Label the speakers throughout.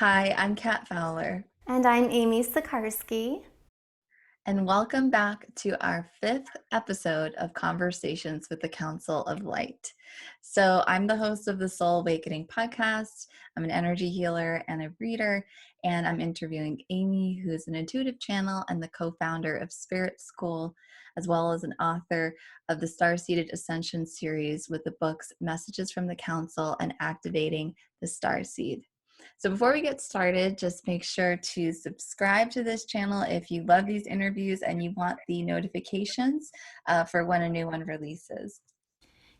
Speaker 1: Hi, I'm Kat Fowler,
Speaker 2: And I'm Amy Sikarskie.
Speaker 1: and welcome back to our fifth episode of Conversations with the Council of Light. So, I'm the host of the Soul Awakening podcast. I'm an energy healer and a reader, and I'm interviewing Amy, who is an intuitive channel and the co founder of Spirit School, as well as an author of the Star Seeded Ascension series with the books Messages from the Council and Activating the Star Seed. So before we get started, just make sure to subscribe to this channel if you love these interviews and you want the notifications for when a new one releases.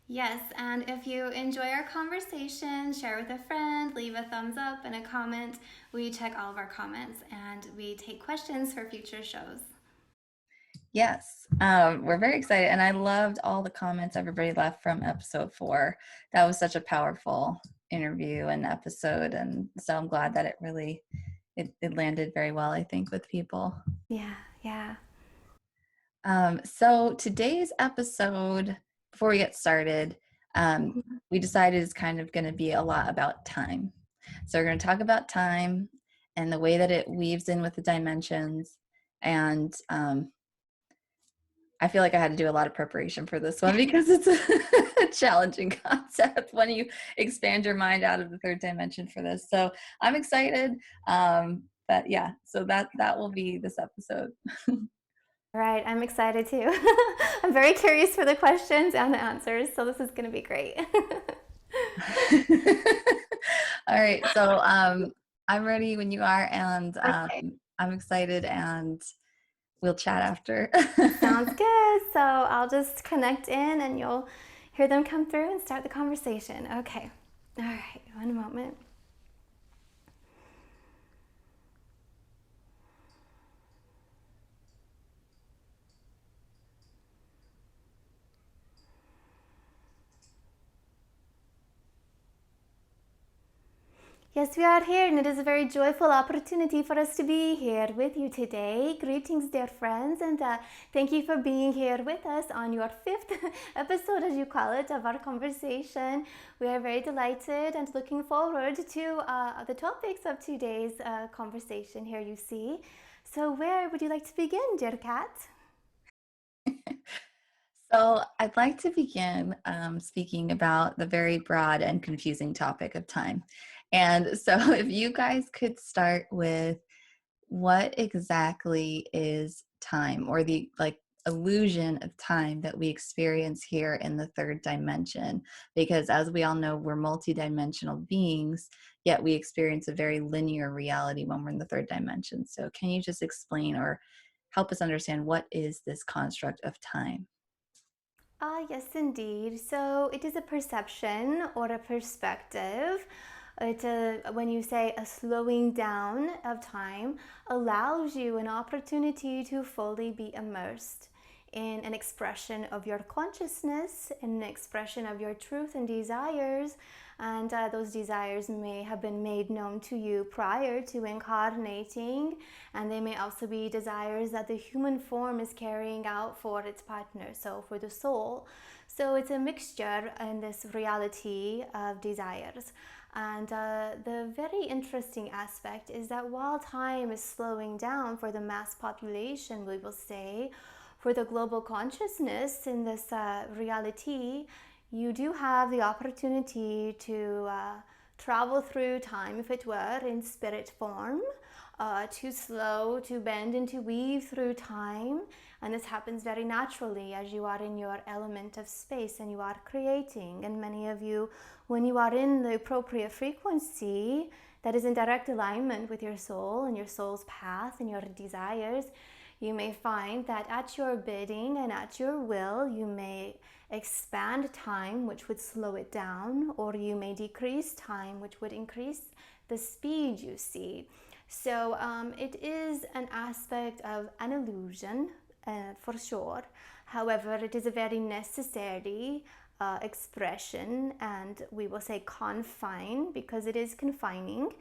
Speaker 2: Yes, and if you enjoy our conversation, share with a friend, leave a thumbs up and a comment. We check all of our comments and we take questions for future shows.
Speaker 1: Yes, we're very excited, and I loved all the comments everybody left from episode 4. That was such a powerful interview and episode, and so I'm glad that it landed very well, I think, with people.
Speaker 2: Yeah, yeah.
Speaker 1: So today's episode, before we get started, we decided it's kind of going to be a lot about time. So we're going to talk about time and the way that it weaves in with the dimensions. And I feel like I had to do a lot of preparation for this one because it's a challenging concept when you expand your mind out of the third dimension for this. So I'm excited. But yeah, so that will be this episode.
Speaker 2: Right, I'm excited too. I'm very curious for the questions and the answers, so this is going to be great.
Speaker 1: All right, so I'm ready when you are, and
Speaker 2: Okay,
Speaker 1: I'm excited, and we'll chat after.
Speaker 2: sounds good. So I'll just connect in and you'll hear them come through and start the conversation. Okay. All right, one moment. Yes, we are here, and it is a very joyful opportunity for us to be here with you today. Greetings, dear friends, and thank you for being here with us on your fifth episode, as you call it, of our conversation. We are very delighted and looking forward to the topics of today's conversation here, you see. So, where would you like to begin, dear Kat?
Speaker 1: So I'd like to begin speaking about the very broad and confusing topic of time. And so if you guys could start with what exactly is time, or the illusion of time that we experience here in the third dimension, because as we all know, we're multidimensional beings, yet we experience a very linear reality when we're in the third dimension. So can you just explain or help us understand what is this construct of time?
Speaker 2: Yes, indeed. So it is a perception or a perspective. When you say a slowing down of time allows you an opportunity to fully be immersed in an expression of your consciousness, in an expression of your truth and desires, and those desires may have been made known to you prior to incarnating, and they may also be desires that the human form is carrying out for its partner, so for the soul. So it's a mixture in this reality of desires. And the very interesting aspect is that while time is slowing down for the mass population, we will say, for the global consciousness in this reality, you do have the opportunity to travel through time, if it were, in spirit form, to slow, to bend, and to weave through time. And this happens very naturally as you are in your element of space and you are creating. And many of you, when you are in the appropriate frequency that is in direct alignment with your soul and your soul's path and your desires, you may find that at your bidding and at your will, you may expand time, which would slow it down, or you may decrease time, which would increase the speed you see. So it is an aspect of an illusion, for sure. However, it is a very necessary expression, and we will say confine because it is confining,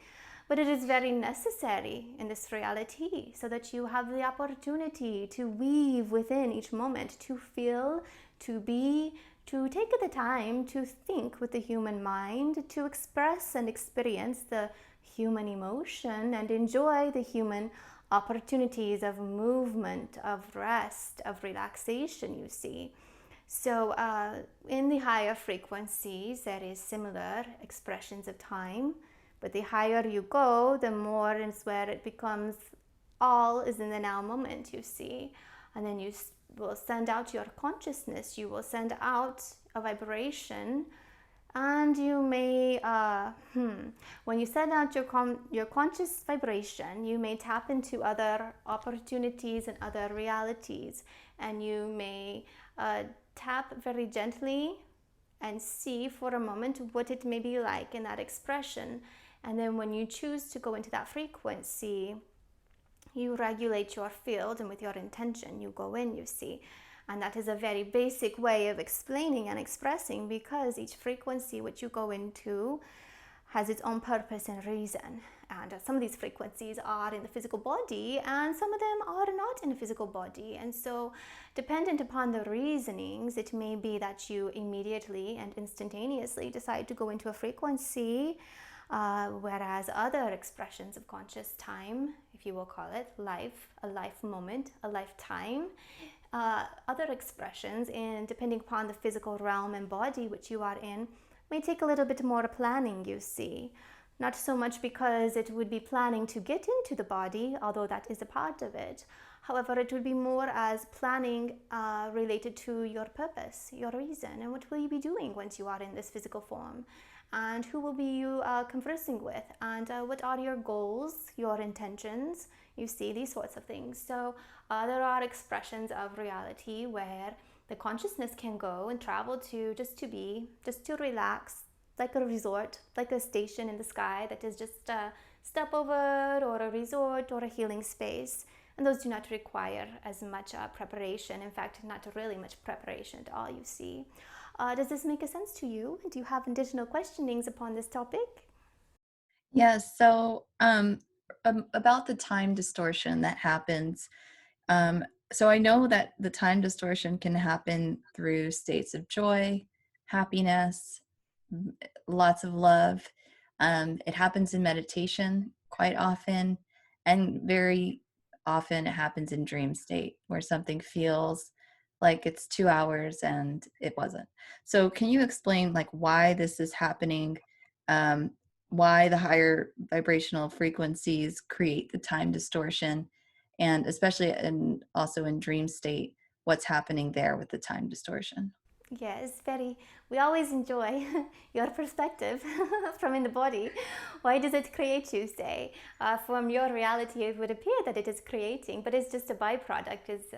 Speaker 2: but it is very necessary in this reality so that you have the opportunity to weave within each moment, to feel, to be, to take the time to think with the human mind, to express and experience the human emotion and enjoy the human opportunities of movement, of rest, of relaxation, you see. So in the higher frequencies, there is similar expressions of time, but the higher you go, the more is where it becomes all is in the now moment, you see. And then you will send out your consciousness, you will send out a vibration, and you may when you send out your conscious vibration, you may tap into other opportunities and other realities, and you may tap very gently and see for a moment what it may be like in that expression. And then when you choose to go into that frequency, you regulate your field, and with your intention you go in, you see. And that is a very basic way of explaining and expressing, because each frequency which you go into has its own purpose and reason. And some of these frequencies are in the physical body, and some of them are not in the physical body. And so, dependent upon the reasonings, it may be that you immediately and instantaneously decide to go into a frequency, whereas other expressions of conscious time, if you will call it life, a life moment, a lifetime, other expressions, and depending upon the physical realm and body which you are in, may take a little bit more planning, you see. Not so much because it would be planning to get into the body, although that is a part of it. However, it would be more as planning related to your purpose, your reason, and what will you be doing once you are in this physical form, and who will be you conversing with, and what are your goals, your intentions, you see, these sorts of things. So there are expressions of reality where the consciousness can go and travel to just to be, just to relax, like a resort, like a station in the sky that is just a stopover or a resort or a healing space. And those do not require as much preparation. In fact, not really much preparation at all, you see. Does this make a sense to you? Do you have additional questionings upon this topic?
Speaker 1: Yes. So, about the time distortion that happens. Um, so I know that the time distortion can happen through states of joy, happiness, lots of love. It happens in meditation quite often, and very often it happens in dream state where something feels like it's 2 hours and it wasn't. So can you explain like why this is happening? Um, why the higher vibrational frequencies create the time distortion, and especially also in dream state, what's happening there with the time distortion?
Speaker 2: Yes, very. We always enjoy your perspective from in the body. Why does it create, you say? From your reality, it would appear that it is creating, but it's just a byproduct. Is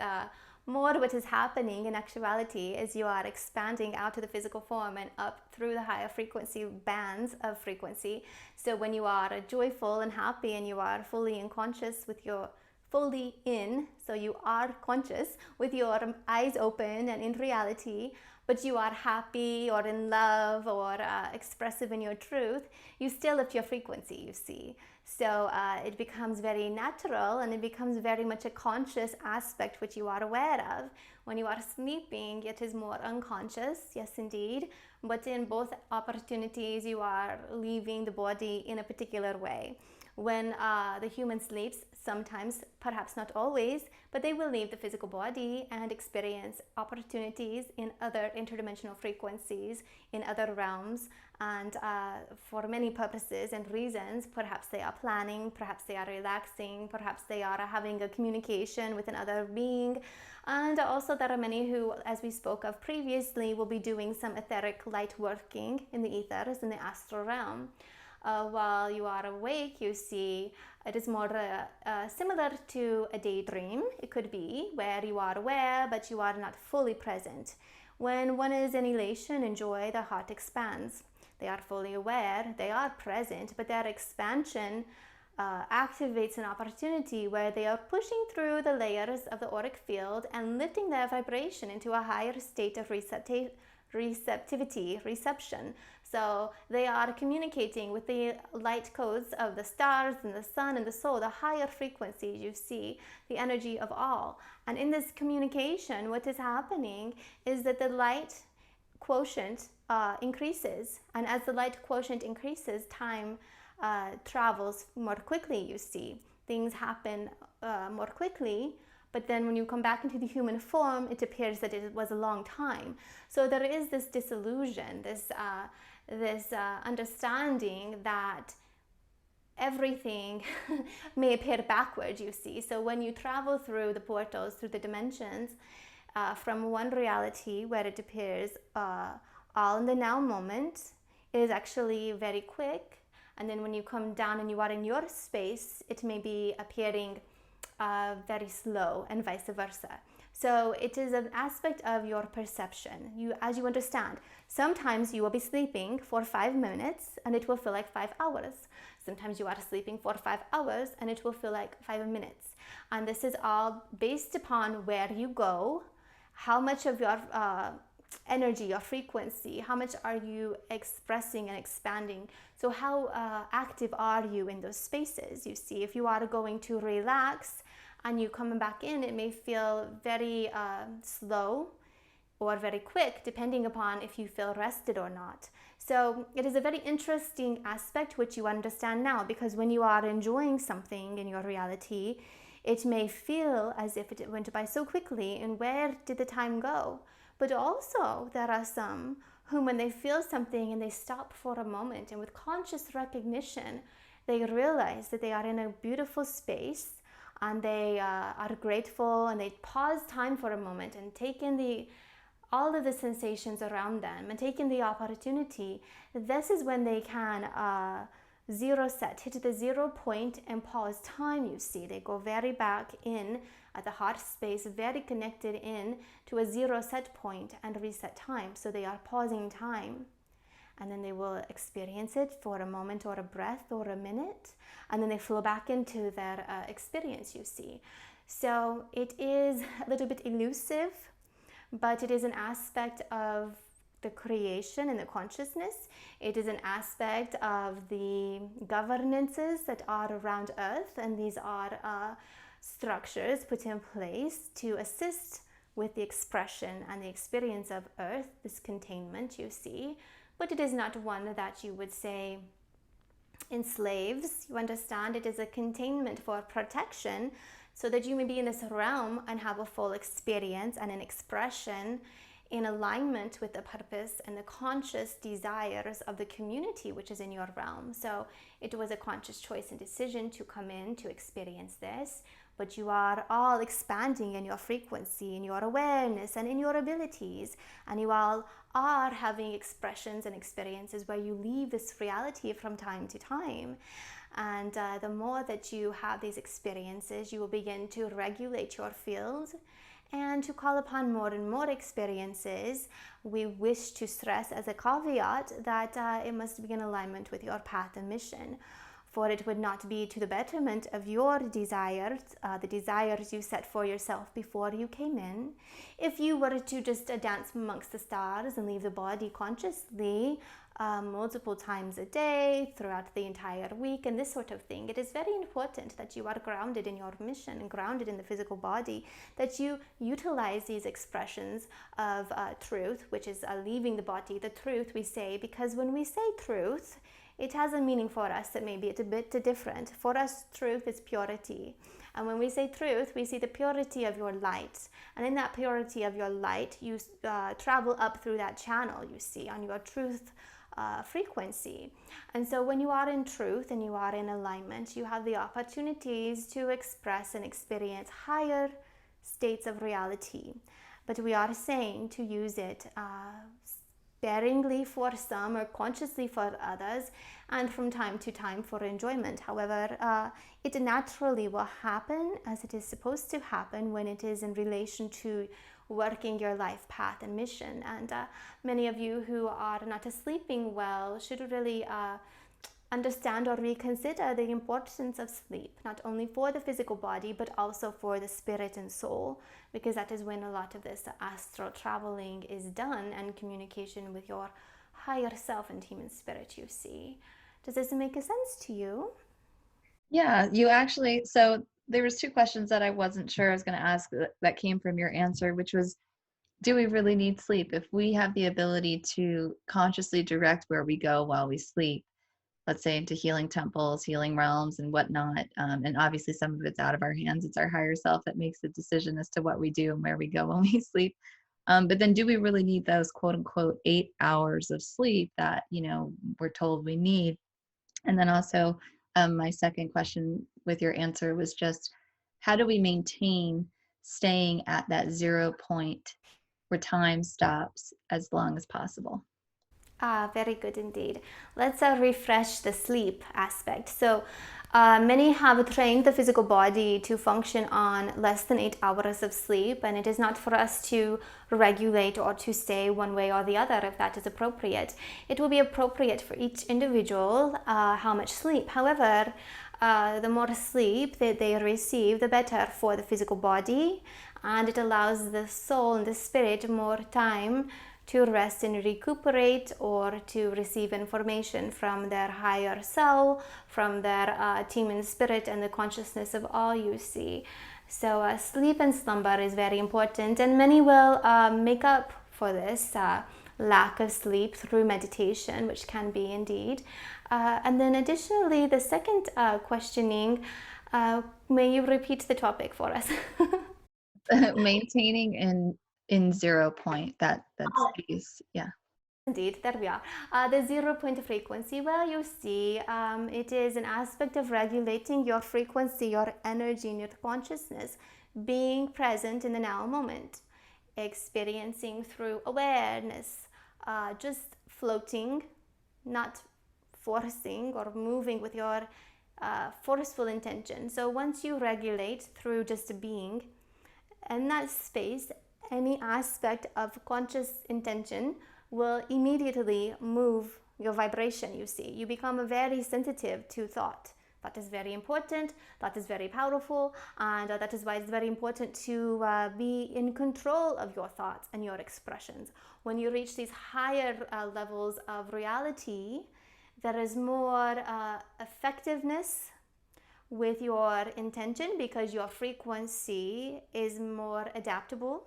Speaker 2: more what is happening in actuality as you are expanding out to the physical form and up through the higher frequency bands of frequency. So when you are joyful and happy and you are fully unconscious with your fully in, so you are conscious with your eyes open and in reality, but you are happy or in love or expressive in your truth, you still lift your frequency, you see. So it becomes very natural, and it becomes very much a conscious aspect which you are aware of. When you are sleeping, it is more unconscious, yes indeed, but in both opportunities you are leaving the body in a particular way. When the human sleeps, sometimes, perhaps not always, but they will leave the physical body and experience opportunities in other interdimensional frequencies, in other realms, and for many purposes and reasons. Perhaps they are planning, perhaps they are relaxing, perhaps they are having a communication with another being. And also there are many who, as we spoke of previously, will be doing some etheric light working in the ethers, in the astral realm. While you are awake, you see, it is more similar to a daydream. It could be where you are aware, but you are not fully present. When one is in elation and joy, the heart expands. They are fully aware, they are present, but their expansion activates an opportunity where they are pushing through the layers of the auric field and lifting their vibration into a higher state of receptivity, reception. So they are communicating with the light codes of the stars and the sun and the soul, the higher frequencies, you see, the energy of all. And in this communication, what is happening is that the light quotient increases. And as the light quotient increases, time travels more quickly, you see. Things happen more quickly, but then when you come back into the human form, it appears that it was a long time. So there is this disillusion, this understanding that everything may appear backward, you see. So when you travel through the portals, through the dimensions, from one reality where it appears all in the now moment, it is actually very quick. And then when you come down and you are in your space, it may be appearing very slow, and vice versa. So it is an aspect of your perception. As you understand, sometimes you will be sleeping for 5 minutes and it will feel like 5 hours. Sometimes you are sleeping for 5 hours and it will feel like 5 minutes. And this is all based upon where you go, how much of your energy, your frequency, how much are you expressing and expanding. So how active are you in those spaces? You see, if you are going to relax and you coming back in, it may feel very slow or very quick, depending upon if you feel rested or not. So it is a very interesting aspect which you understand now, because when you are enjoying something in your reality, it may feel as if it went by so quickly, and where did the time go? But also there are some whom, when they feel something and they stop for a moment, and with conscious recognition, they realize that they are in a beautiful space, and they are grateful, and they pause time for a moment and take in all of the sensations around them and take in the opportunity. This is when they can hit the 0 point and pause time, you see. They go very back in at the heart space, very connected in to a 0 set point and reset time. So they are pausing time, and then they will experience it for a moment or a breath or a minute, and then they flow back into their experience, you see. So it is a little bit elusive, but it is an aspect of the creation and the consciousness. It is an aspect of the governances that are around Earth, and these are structures put in place to assist with the expression and the experience of Earth, this containment, you see. But it is not one that you would say enslaves. You understand, it is a containment for protection, so that you may be in this realm and have a full experience and an expression in alignment with the purpose and the conscious desires of the community which is in your realm. So it was a conscious choice and decision to come in to experience this, but you are all expanding in your frequency, in your awareness, and in your abilities, and you all are having expressions and experiences where you leave this reality from time to time. And the more that you have these experiences, you will begin to regulate your field and to call upon more and more experiences. We wish to stress as a caveat that it must be in alignment with your path and mission, for it would not be to the betterment of your desires, the desires you set for yourself before you came in. If you were to just dance amongst the stars and leave the body consciously multiple times a day throughout the entire week and this sort of thing, it is very important that you are grounded in your mission and grounded in the physical body, that you utilize these expressions of truth, which is leaving the body, the truth we say, because when we say truth, it has a meaning for us that may be a bit different. For us, truth is purity. And when we say truth, we see the purity of your light. And in that purity of your light, you travel up through that channel, you see, on your truth frequency. And so when you are in truth and you are in alignment, you have the opportunities to express and experience higher states of reality. But we are saying to use it sparingly for some, or consciously for others, and from time to time for enjoyment. However, it naturally will happen as it is supposed to happen when it is in relation to working your life path and mission. And many of you who are not sleeping well should really understand or reconsider the importance of sleep, not only for the physical body, but also for the spirit and soul, because that is when a lot of this astral traveling is done and communication with your higher self and human spirit, you see. Does this make a sense to you?
Speaker 1: Yeah, you actually, so there was two questions that I wasn't sure I was going to ask that came from your answer, which was, do we really need sleep? If we have the ability to consciously direct where we go while we sleep, let's say into healing temples, healing realms, and whatnot. And obviously, some of it's out of our hands. It's our higher self that makes the decision as to what we do and where we go when we sleep. But then, do we really need those quote unquote 8 hours of sleep that we're told we need? And then also, my second question with your answer was just, how do we maintain staying at that 0 point where time stops as long as possible?
Speaker 2: Very good indeed. Let's refresh the sleep aspect. So, many have trained the physical body to function on less than 8 hours of sleep, and it is not for us to regulate or to stay one way or the other if that is appropriate. It will be appropriate for each individual how much sleep. However, the more sleep that they receive, the better for the physical body, and it allows the soul and the spirit more time to rest and recuperate, or to receive information from their higher self, from their team and spirit and the consciousness of all you see. So sleep and slumber is very important, and many will make up for this lack of sleep through meditation, which can be indeed. And then additionally, the second questioning, may you repeat the topic for us?
Speaker 1: Maintaining in 0 point, that space. Yeah.
Speaker 2: Indeed, there we are. The 0 point frequency, well, you see, it is an aspect of regulating your frequency, your energy, and your consciousness, being present in the now moment, experiencing through awareness, just floating, not forcing or moving with your forceful intention. So once you regulate through just being in that space, any aspect of conscious intention will immediately move your vibration. You see, you become very sensitive to thought. That is very important, that is very powerful, and that is why it's very important to be in control of your thoughts and your expressions. When you reach these higher levels of reality, there is more effectiveness with your intention, because your frequency is more adaptable,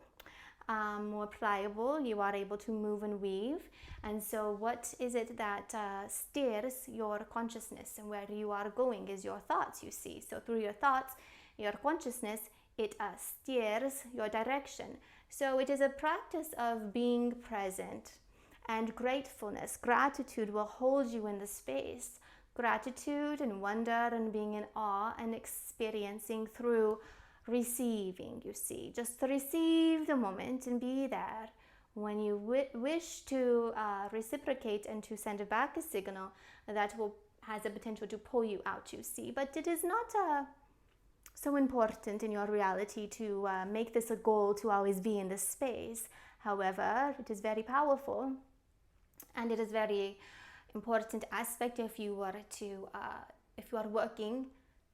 Speaker 2: more pliable. You are able to move and weave. And so what is it that steers your consciousness, and where you are going is your thoughts, you see. So through your thoughts, your consciousness, it steers your direction. So it is a practice of being present, and gratefulness, gratitude will hold you in the space. Gratitude and wonder and being in awe and experiencing through receiving, you see. Just receive the moment and be there. When you wish to reciprocate and to send back a signal, that has a potential to pull you out, you see. But it is not so important in your reality to make this a goal to always be in this space. However, it is very powerful, and it is very important aspect if you are working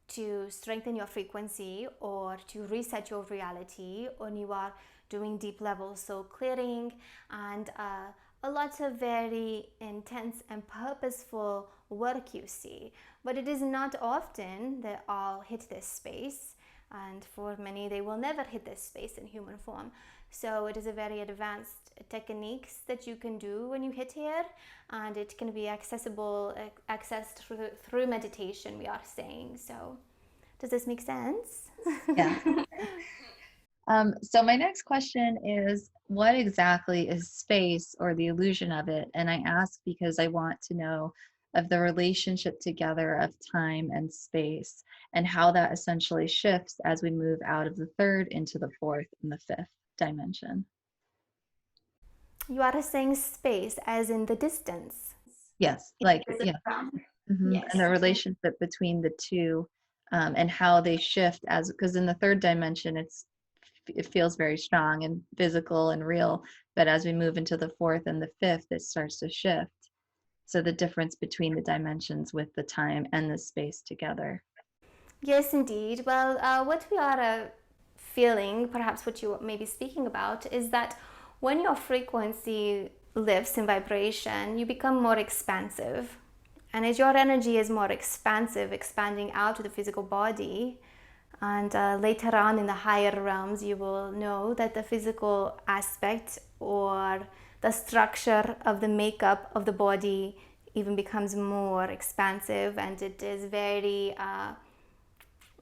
Speaker 2: to strengthen your frequency or to reset your reality, or you are doing deep level soul clearing and a lot of very intense and purposeful work, you see. But it is not often that all hit this space, and for many they will never hit this space in human form. So it is a very advanced techniques that you can do when you hit here, and it can be accessed through meditation, we are saying. So does this make sense?
Speaker 1: Yeah. So my next question is, what exactly is space, or the illusion of it? And I ask because I want to know of the relationship together of time and space, and how that essentially shifts as we move out of the third into the fourth and the fifth dimension.
Speaker 2: You are saying space as in the distance.
Speaker 1: Yes, like, yeah.
Speaker 2: Yes.
Speaker 1: And the relationship between the two, and how they shift, as because in the third dimension it feels very strong and physical and real, but as we move into the fourth and the fifth, it starts to shift. So the difference between the dimensions with the time and the space together.
Speaker 2: Yes, indeed. Well, what we are feeling, perhaps what you may be speaking about, is that when your frequency lifts in vibration, you become more expansive. And as your energy is more expansive, expanding out to the physical body, and later on in the higher realms, you will know that the physical aspect or the structure of the makeup of the body even becomes more expansive, and it is very,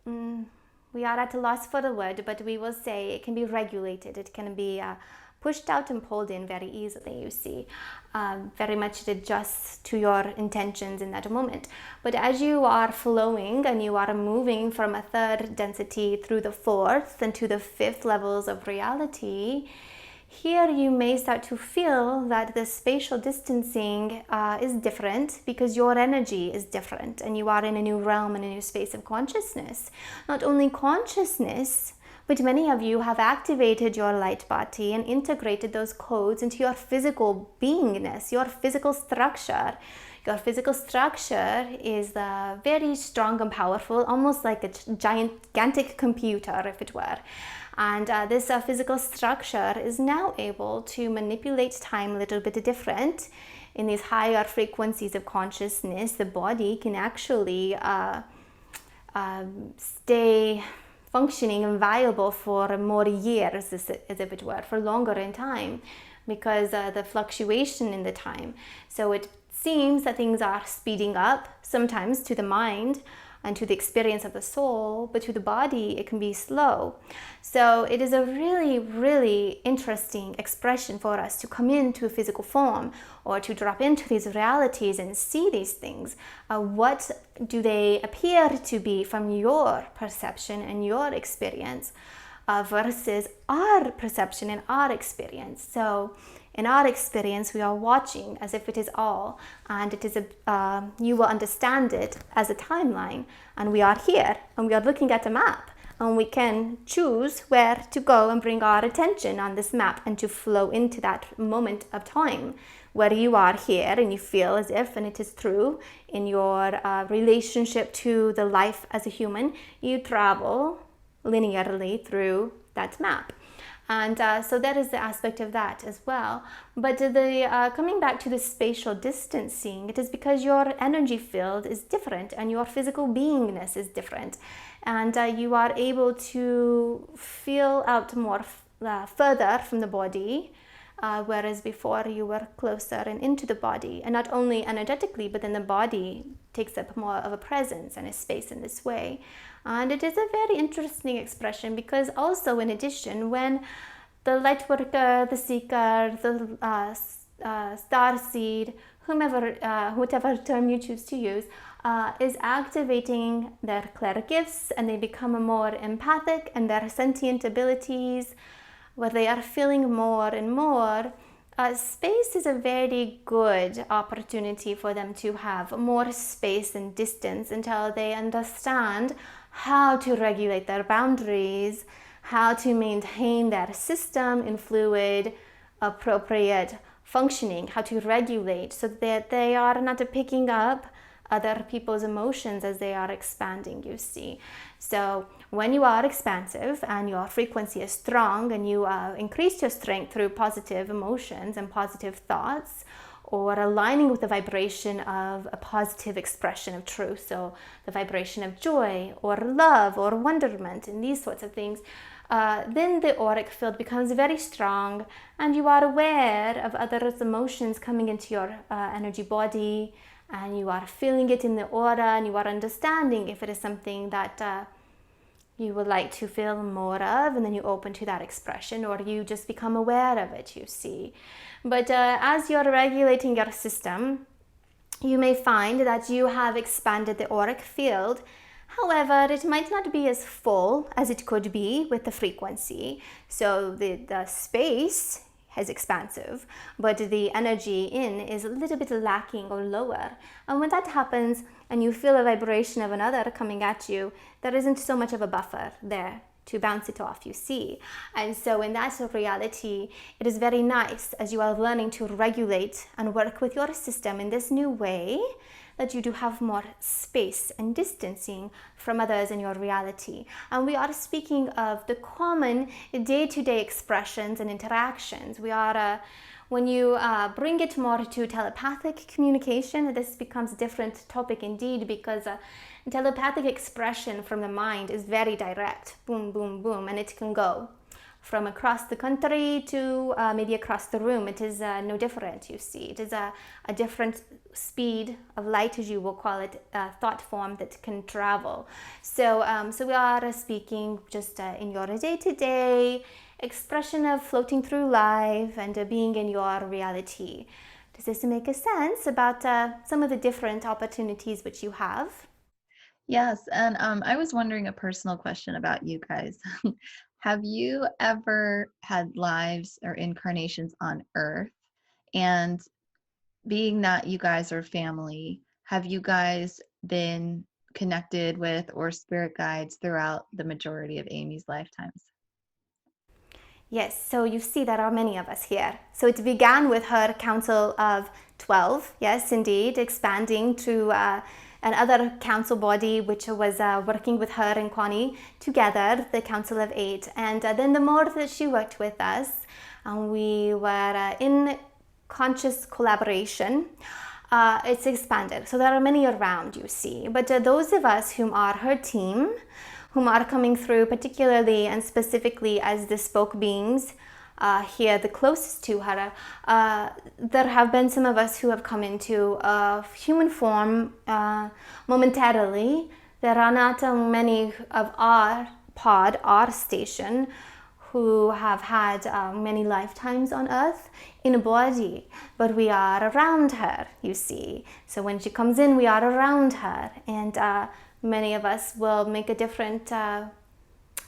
Speaker 2: we are at a loss for the word, but we will say it can be regulated. It can be pushed out and pulled in very easily, you see. Very much it adjusts to your intentions in that moment. But as you are flowing and you are moving from a third density through the fourth and to the fifth levels of reality, here you may start to feel that the spatial distancing is different, because your energy is different and you are in a new realm and a new space of consciousness. Not only consciousness, but many of you have activated your light body and integrated those codes into your physical beingness, your physical structure. Your physical structure is very strong and powerful, almost like a gigantic computer, if it were. And this physical structure is now able to manipulate time a little bit different. In these higher frequencies of consciousness, the body can actually stay functioning and viable for more years, as if it were, for longer in time, because the fluctuation in the time. So it seems that things are speeding up, sometimes to the mind and to the experience of the soul, but to the body it can be slow. So it is a really, really interesting expression for us to come into a physical form, or to drop into these realities and see these things. What do they appear to be from your perception and your experience versus our perception and our experience? So in our experience, we are watching as if it is all, and it is you will understand it as a timeline. And we are here, and we are looking at a map, and we can choose where to go and bring our attention on this map and to flow into that moment of time where you are here and you feel as if, and it is true, in your relationship to the life as a human, you travel linearly through that map. And so that is the aspect of that as well. But coming back to the spatial distancing, it is because your energy field is different and your physical beingness is different. And you are able to feel out more further from the body, whereas before you were closer and into the body. And not only energetically, but then the body takes up more of a presence and a space in this way. And it is a very interesting expression, because also, in addition, when the light worker, the seeker, the star seed, whatever term you choose to use, is activating their clair-gifts, and they become more empathic, and their sentient abilities, where they are feeling more and more, space is a very good opportunity for them to have more space and distance until they understand how to regulate their boundaries, how to maintain their system in fluid, appropriate functioning, how to regulate so that they are not picking up other people's emotions as they are expanding, you see. So when you are expansive and your frequency is strong, and you increase your strength through positive emotions and positive thoughts, or aligning with the vibration of a positive expression of truth, so the vibration of joy or love or wonderment and these sorts of things, then the auric field becomes very strong, and you are aware of others' emotions coming into your energy body, and you are feeling it in the aura, and you are understanding if it is something that you would like to feel more of, and then you open to that expression, or you just become aware of it, you see. But as you're regulating your system, you may find that you have expanded the auric field. However, it might not be as full as it could be with the frequency. So the space is expansive, but the energy in is a little bit lacking or lower. And when that happens and you feel a vibration of another coming at you, there isn't so much of a buffer there to bounce it off, you see. And so in that reality, it is very nice, as you are learning to regulate and work with your system in this new way, that you do have more space and distancing from others in your reality. And we are speaking of the common day-to-day expressions and interactions. We are when you bring it more to telepathic communication, this becomes a different topic indeed, because telepathic expression from the mind is very direct, boom, boom, boom, and it can go from across the country to maybe across the room. It is no different, you see. It is a different speed of light, as you will call it, thought form that can travel. So we are speaking just in your day-to-day expression of floating through life and being in your reality. Does this make a sense about some of the different opportunities which you have?
Speaker 1: Yes, and I was wondering a personal question about you guys. Have you ever had lives or incarnations on Earth? And being that you guys are family, have you guys been connected with or spirit guides throughout the majority of Amy's lifetimes?
Speaker 2: Yes, so you see there are many of us here. So it began with her council of 12, yes, indeed, expanding to another council body which was working with her and Connie together, the Council of 8. And then the more that she worked with us, we were in conscious collaboration. It's expanded. So there are many around, you see. But those of us whom are her team, whom are coming through particularly and specifically as the spoke beings here, the closest to her, there have been some of us who have come into human form momentarily. There are not many of our pod, our station, who have had many lifetimes on earth in a body, but we are around her, you see. So when she comes in, we are around her, and many of us will make a different,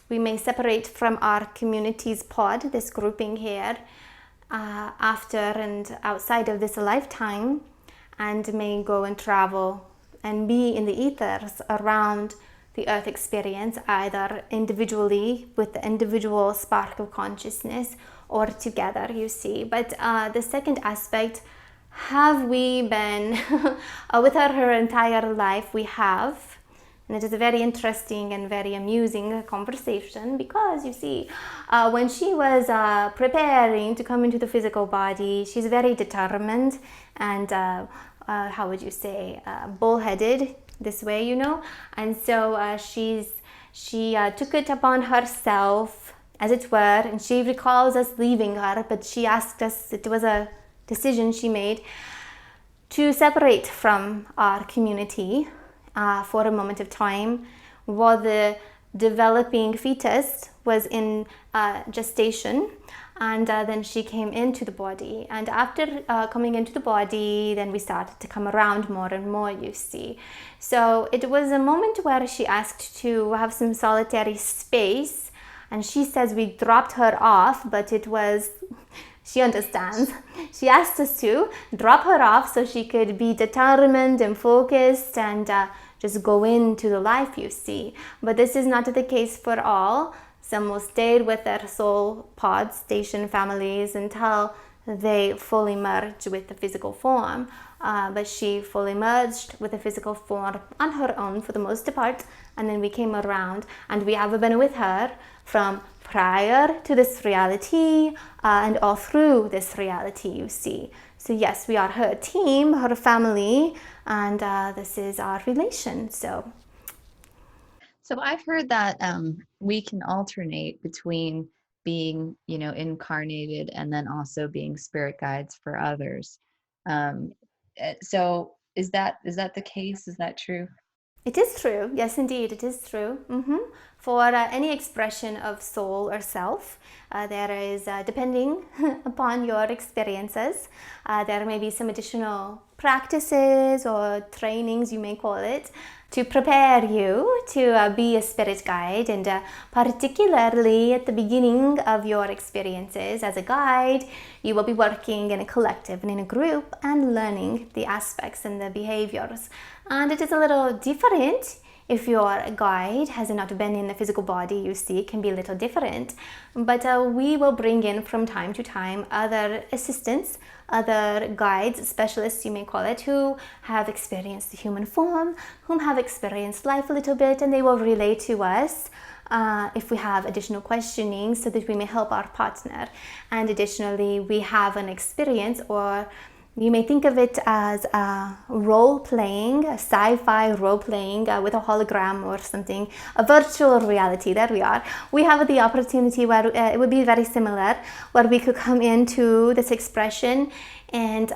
Speaker 2: we may separate from our community's pod, this grouping here, after and outside of this lifetime, and may go and travel and be in the ethers around the earth experience, either individually with the individual spark of consciousness or together, you see. But the second aspect, have we been with her entire life? We have. And it is a very interesting and very amusing conversation because you see, when she was preparing to come into the physical body, she's very determined and how would you say, bullheaded this way, you know. And so she took it upon herself, as it were, and she recalls us leaving her, but she asked us, it was a decision she made, to separate from our community for a moment of time while the developing fetus was in gestation. And then she came into the body, and after coming into the body, then we started to come around more and more, you see. So it was a moment where she asked to have some solitary space, and she says we dropped her off, but it was, she understands. She asked us to drop her off so she could be determined and focused and just go into the life, you see. But this is not the case for all. Some will stay with their soul pod station families until they fully merge with the physical form. But she fully merged with the physical form on her own for the most part, and then we came around, and we have been with her from prior to this reality and all through this reality, you see. So yes, we are her team, her family, and this is our relation.
Speaker 1: So I've heard that we can alternate between being, incarnated and then also being spirit guides for others. So is that the case? Is that true?
Speaker 2: It is true. Yes, indeed, it is true. For any expression of soul or self, there is, depending upon your experiences, there may be some additional practices or trainings, you may call it, to prepare you to be a spirit guide. And particularly at the beginning of your experiences as a guide, you will be working in a collective and in a group and learning the aspects and the behaviors. And it is a little different if your guide has not been in the physical body, you see, it can be a little different. But we will bring in from time to time other assistants, other guides, specialists you may call it, who have experienced the human form, whom have experienced life a little bit, and they will relate to us if we have additional questioning so that we may help our partner. And additionally, we have an experience or You may think of it as a role-playing, a sci-fi role-playing with a hologram or something, a virtual reality. There we are. We have the opportunity where it would be very similar, where we could come into this expression and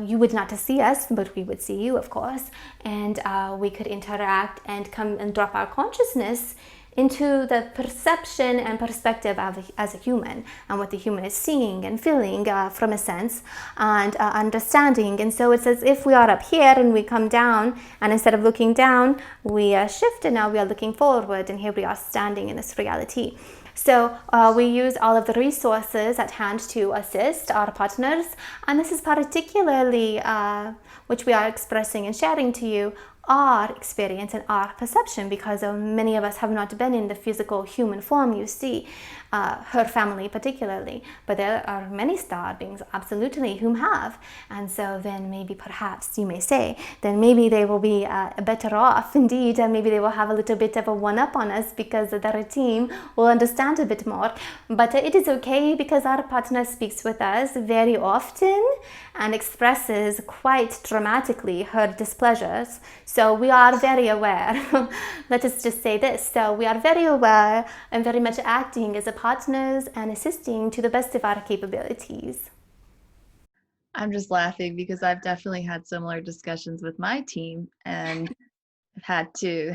Speaker 2: you would not see us, but we would see you, of course, and we could interact and come and drop our consciousness into the perception and perspective of as a human, and what the human is seeing and feeling from a sense and understanding. And so it's as if we are up here and we come down, and instead of looking down, we shift, and now we are looking forward, and here we are standing in this reality. So we use all of the resources at hand to assist our partners, and this is particularly which we are expressing and sharing to you, our experience and our perception, because many of us have not been in the physical human form, you see, her family particularly, but there are many star beings absolutely whom have. And so then maybe perhaps you may say, then maybe they will be better off indeed, and maybe they will have a little bit of a one-up on us because their team will understand a bit more. But it is okay, because our partner speaks with us very often and expresses quite dramatically her displeasures. So we are very aware. Let us just say this. So we are very aware and very much acting as a partners and assisting to the best of our capabilities.
Speaker 1: I'm just laughing because I've definitely had similar discussions with my team and had to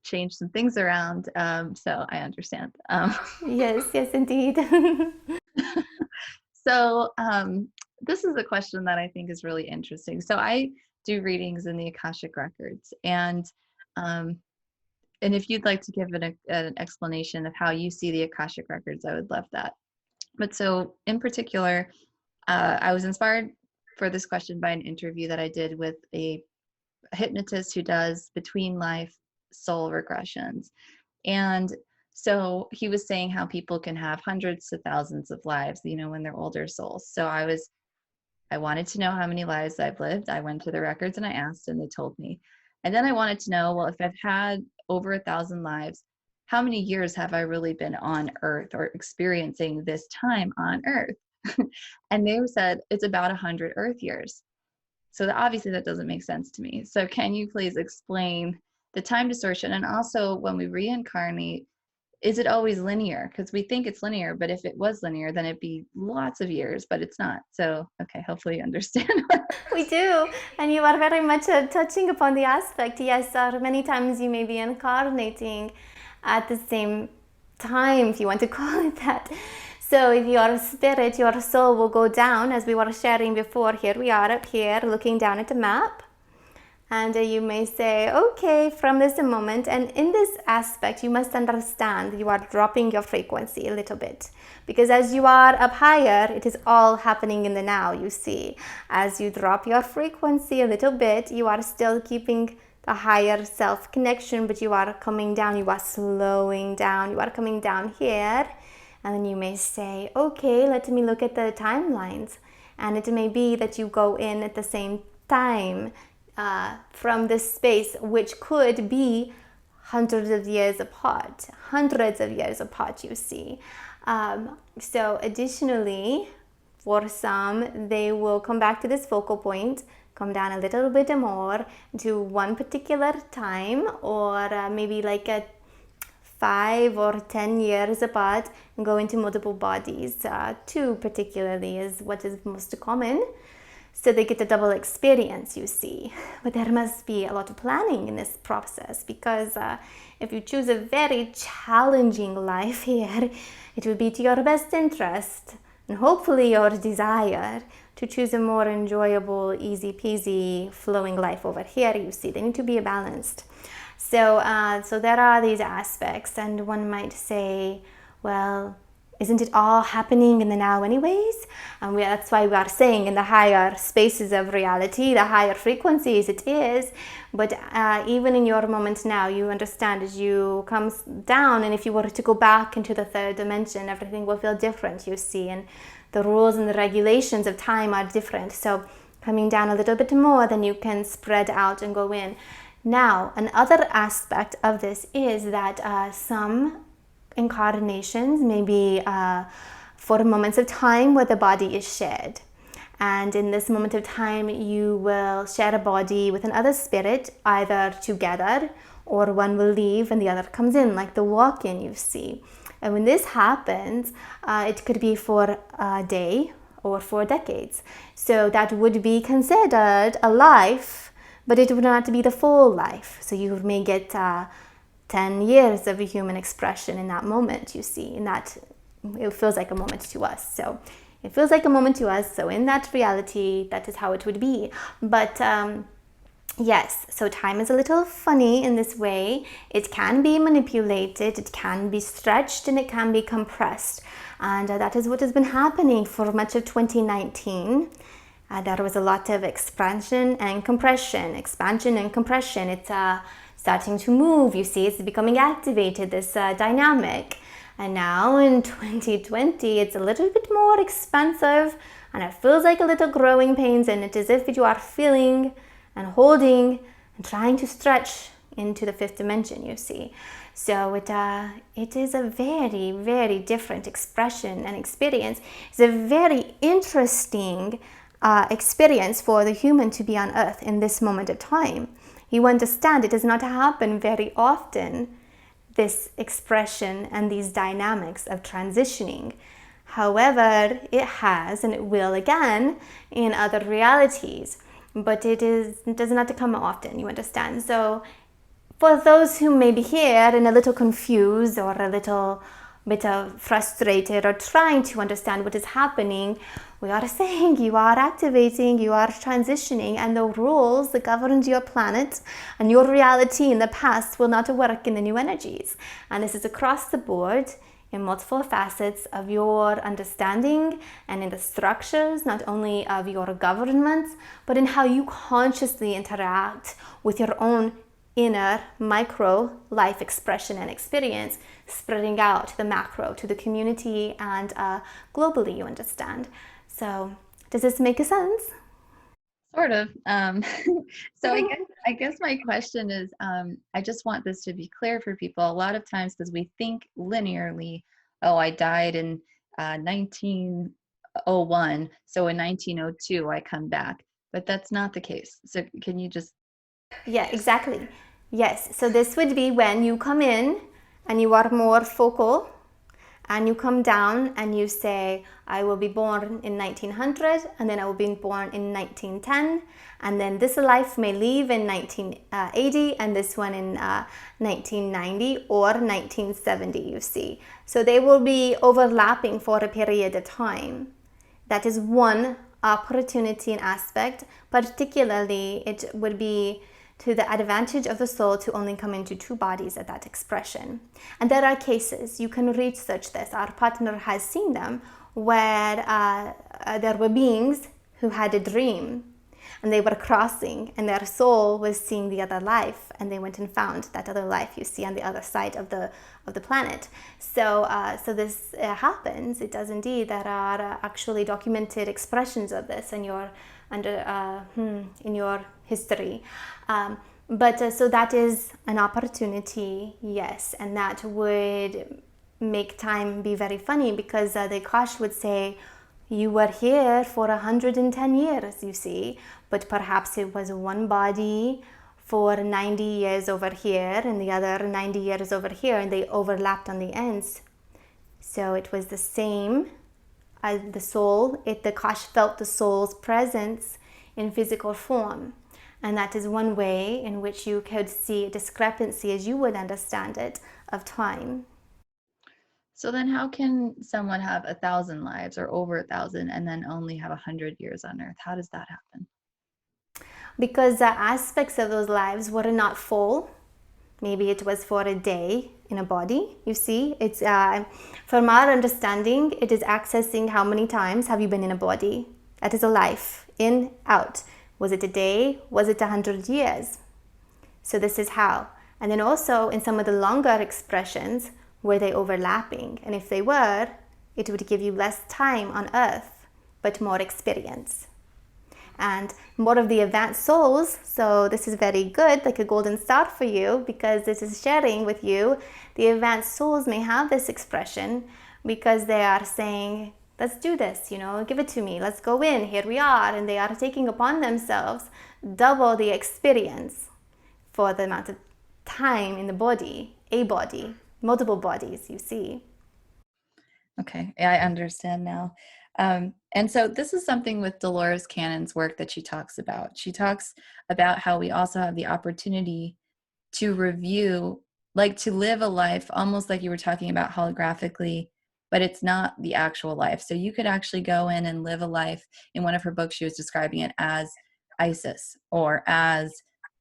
Speaker 1: change some things around. So I understand.
Speaker 2: Yes, yes, indeed.
Speaker 1: So this is a question that I think is really interesting. So I do readings in the Akashic Records, um, and if you'd like to give an explanation of how you see the Akashic Records, I would love that. But so in particular, I was inspired for this question by an interview that I did with a hypnotist who does between life soul regressions. And so he was saying how people can have hundreds to thousands of lives, when they're older souls. So I wanted to know how many lives I've lived. I went to the records and I asked, and they told me. And then I wanted to know, well, if I've had over 1,000 lives, how many years have I really been on Earth or experiencing this time on Earth? And they said it's about 100 Earth years. So obviously that doesn't make sense to me. So can you please explain the time distortion? And also, when we reincarnate, is it always linear? Because we think it's linear, but if it was linear, then it'd be lots of years, but it's not. So, okay, hopefully you understand.
Speaker 2: We do, and you are very much touching upon the aspect. Yes, many times you may be incarnating at the same time, if you want to call it that. So if your spirit, your soul will go down, as we were sharing before. Here we are up here looking down at the map. And you may say, okay, from this moment, and in this aspect, you must understand you are dropping your frequency a little bit. Because as you are up higher, it is all happening in the now, you see. As you drop your frequency a little bit, you are still keeping the higher self connection, but you are coming down, you are slowing down, you are coming down here. And then you may say, okay, let me look at the timelines. And it may be that you go in at the same time from this space, which could be hundreds of years apart, you see. So additionally, for some, they will come back to this focal point, come down a little bit more to one particular time, or maybe like a 5 or 10 years apart, and go into multiple bodies. 2 particularly is what is most common. So they get a double experience, you see. But there must be a lot of planning in this process, because if you choose a very challenging life here, it will be to your best interest and hopefully your desire to choose a more enjoyable, easy peasy, flowing life over here, you see. They need to be balanced. So there are these aspects, and one might say, well, isn't it all happening in the now anyways? And that's why we are saying in the higher spaces of reality, the higher frequencies it is. But even in your moment now, you understand as you come down, and if you were to go back into the third dimension, everything will feel different, you see. And the rules and the regulations of time are different. So coming down a little bit more, then you can spread out and go in. Now, another aspect of this is that some incarnations may be for moments of time where the body is shed. And in this moment of time, you will share a body with another spirit, either together or one will leave and the other comes in, like the walk-in you see. And when this happens, it could be for a day or for decades. So that would be considered a life, but it would not be the full life. So you may get 10 years of a human expression in that moment, you see. In that, it feels like a moment to us. So it feels like a moment to us. So in that reality, that is how it would be. But yes, so time is a little funny in this way. It can be manipulated, it can be stretched, and it can be compressed. And that is what has been happening for much of 2019. There was a lot of expansion and compression, expansion and compression. It's starting to move, you see, it's becoming activated, this dynamic. And now in 2020, it's a little bit more expansive, and it feels like a little growing pains, and it is as if you are feeling and holding and trying to stretch into the fifth dimension, you see. So it is a very, very different expression and experience. It's a very interesting experience for the human to be on earth in this moment of time. You understand it does not happen very often, this expression and these dynamics of transitioning. However, it has, and it will again in other realities. But it does not come often, you understand. So for those who may be here and a little confused or a little bit frustrated or trying to understand what is happening, we are saying you are activating, you are transitioning, and the rules that governed your planet and your reality in the past will not work in the new energies. And this is across the board in multiple facets of your understanding and in the structures, not only of your governments, but in how you consciously interact with your own inner micro life expression and experience, spreading out to the macro, to the community, and globally, you understand. So does this make sense?
Speaker 1: Sort of. So I guess my question is, I just want this to be clear for people. A lot of times, because we think linearly, oh, I died in 1901, so in 1902 I come back, but that's not the case. So can you just?
Speaker 2: Yeah, exactly. Yes. So this would be when you come in and you are more focal, and you come down and you say, I will be born in 1900, and then I will be born in 1910, and then this life may leave in 1980, and this one in 1990 or 1970, you see. So they will be overlapping for a period of time. That is one opportunity and aspect. Particularly, it would be to the advantage of the soul to only come into two bodies at that expression. And there are cases, you can research this, our partner has seen them, where there were beings who had a dream and they were crossing, and their soul was seeing the other life, and they went and found that other life you see on the other side of the planet. So this happens. It does indeed. There are actually documented expressions of this in your in your history. So that is an opportunity, yes, and that would make time be very funny, because the Akash would say, you were here for 110 years, you see, but perhaps it was one body for 90 years over here and the other 90 years over here, and they overlapped on the ends. So it was the same as the soul. The Akash felt the soul's presence in physical form. And that is one way in which you could see a discrepancy, as you would understand it, of time.
Speaker 1: So then how can someone have 1,000 lives or over 1,000 and then only have 100 years on earth? How does that happen?
Speaker 2: Because aspects of those lives were not full. Maybe it was for a day in a body, you see. It's from our understanding, it is accessing how many times have you been in a body. That is a life, in, out. Was it a day? Was it 100 years? So this is how. And then also in some of the longer expressions, were they overlapping? And if they were, it would give you less time on earth, but more experience. And more of the advanced souls, so this is very good, like a golden star for you, because this is sharing with you. The advanced souls may have this expression because they are saying, let's do this, give it to me, let's go in, here we are. And they are taking upon themselves double the experience for the amount of time in the body, a body, multiple bodies, you see.
Speaker 1: Okay, yeah, I understand now. And so this is something with Dolores Cannon's work that she talks about. She talks about how we also have the opportunity to review, like to live a life almost like you were talking about holographically, but it's not the actual life. So you could actually go in and live a life. In one of her books, she was describing it as Isis or as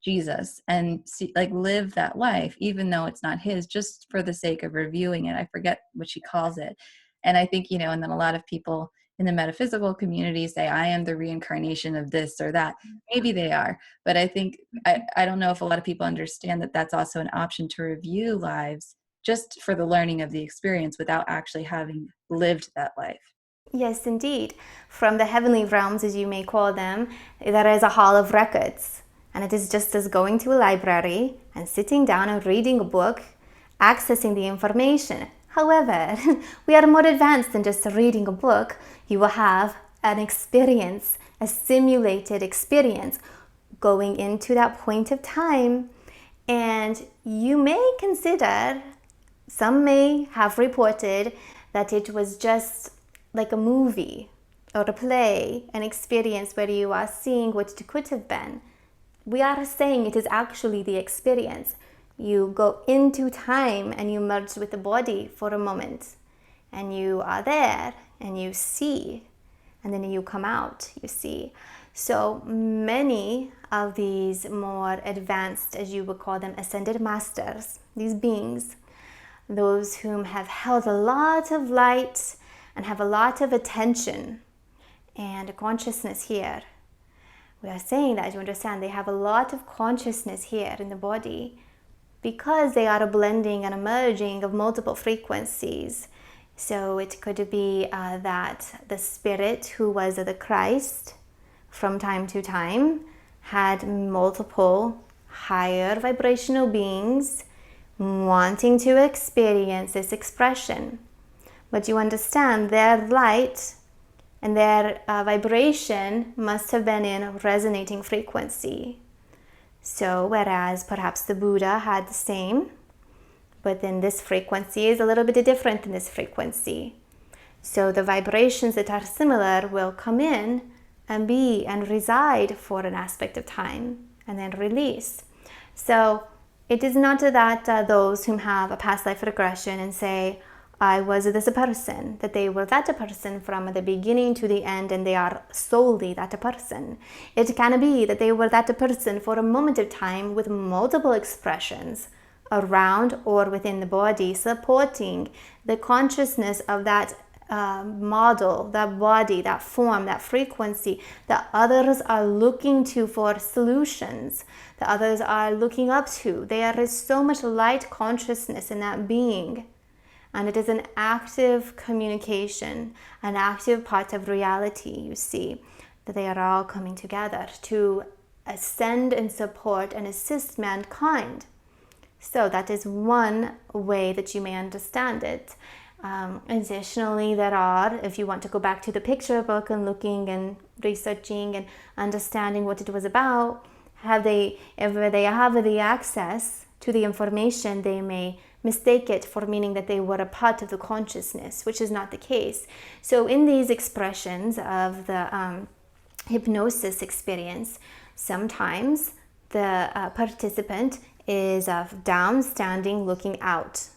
Speaker 1: Jesus, and see, like live that life, even though it's not his, just for the sake of reviewing it. I forget what she calls it. And I think, and then a lot of people in the metaphysical community say, I am the reincarnation of this or that. Maybe they are, but I think, I don't know if a lot of people understand that that's also an option to review lives just for the learning of the experience without actually having lived that life.
Speaker 2: Yes, indeed. From the heavenly realms, as you may call them, there is a hall of records. And it is just as going to a library and sitting down and reading a book, accessing the information. However, we are more advanced than just reading a book. You will have an experience, a simulated experience going into that point of time. And you may consider, some may have reported that it was just like a movie or a play, an experience where you are seeing what it could have been. We are saying it is actually the experience. You go into time and you merge with the body for a moment, and you are there and you see, and then you come out, you see. So many of these more advanced, as you would call them, ascended masters, these beings, those whom have held a lot of light and have a lot of attention and consciousness here. We are saying that, you understand, they have a lot of consciousness here in the body because they are a blending and a merging of multiple frequencies. So it could be that the spirit who was the Christ from time to time had multiple higher vibrational beings wanting to experience this expression. But you understand, their light and their vibration must have been in resonating frequency. So whereas perhaps the Buddha had the same, but then this frequency is a little bit different than this frequency. So the vibrations that are similar will come in and be and reside for an aspect of time and then release. So it is not that those who have a past life regression and say, I was this person, that they were that person from the beginning to the end and they are solely that person. It can be that they were that person for a moment of time with multiple expressions around or within the body, supporting the consciousness of that model, that body, that form, that frequency that others are looking to for solutions, that others are looking up to. There is so much light consciousness in that being. And it is an active communication, an active part of reality, you see, that they are all coming together to ascend and support and assist mankind. So that is one way that you may understand it. Additionally, there are, if you want to go back to the picture book and looking and researching and understanding what it was about, if they have the access to the information, they may mistake it for meaning that they were a part of the consciousness, which is not the case. So in these expressions of the hypnosis experience, sometimes the participant is down, standing, looking out.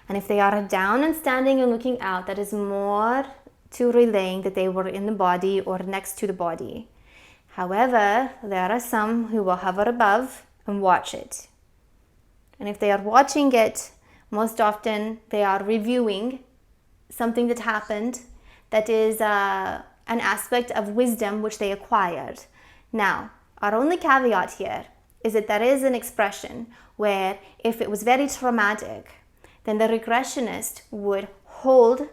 Speaker 2: And if they are down and standing and looking out, that is more to relaying that they were in the body or next to the body. However, there are some who will hover above and watch it. And if they are watching it, most often they are reviewing something that happened that is an aspect of wisdom which they acquired. Now, our only caveat here is that there is an expression where if it was very traumatic, then the regressionist would hold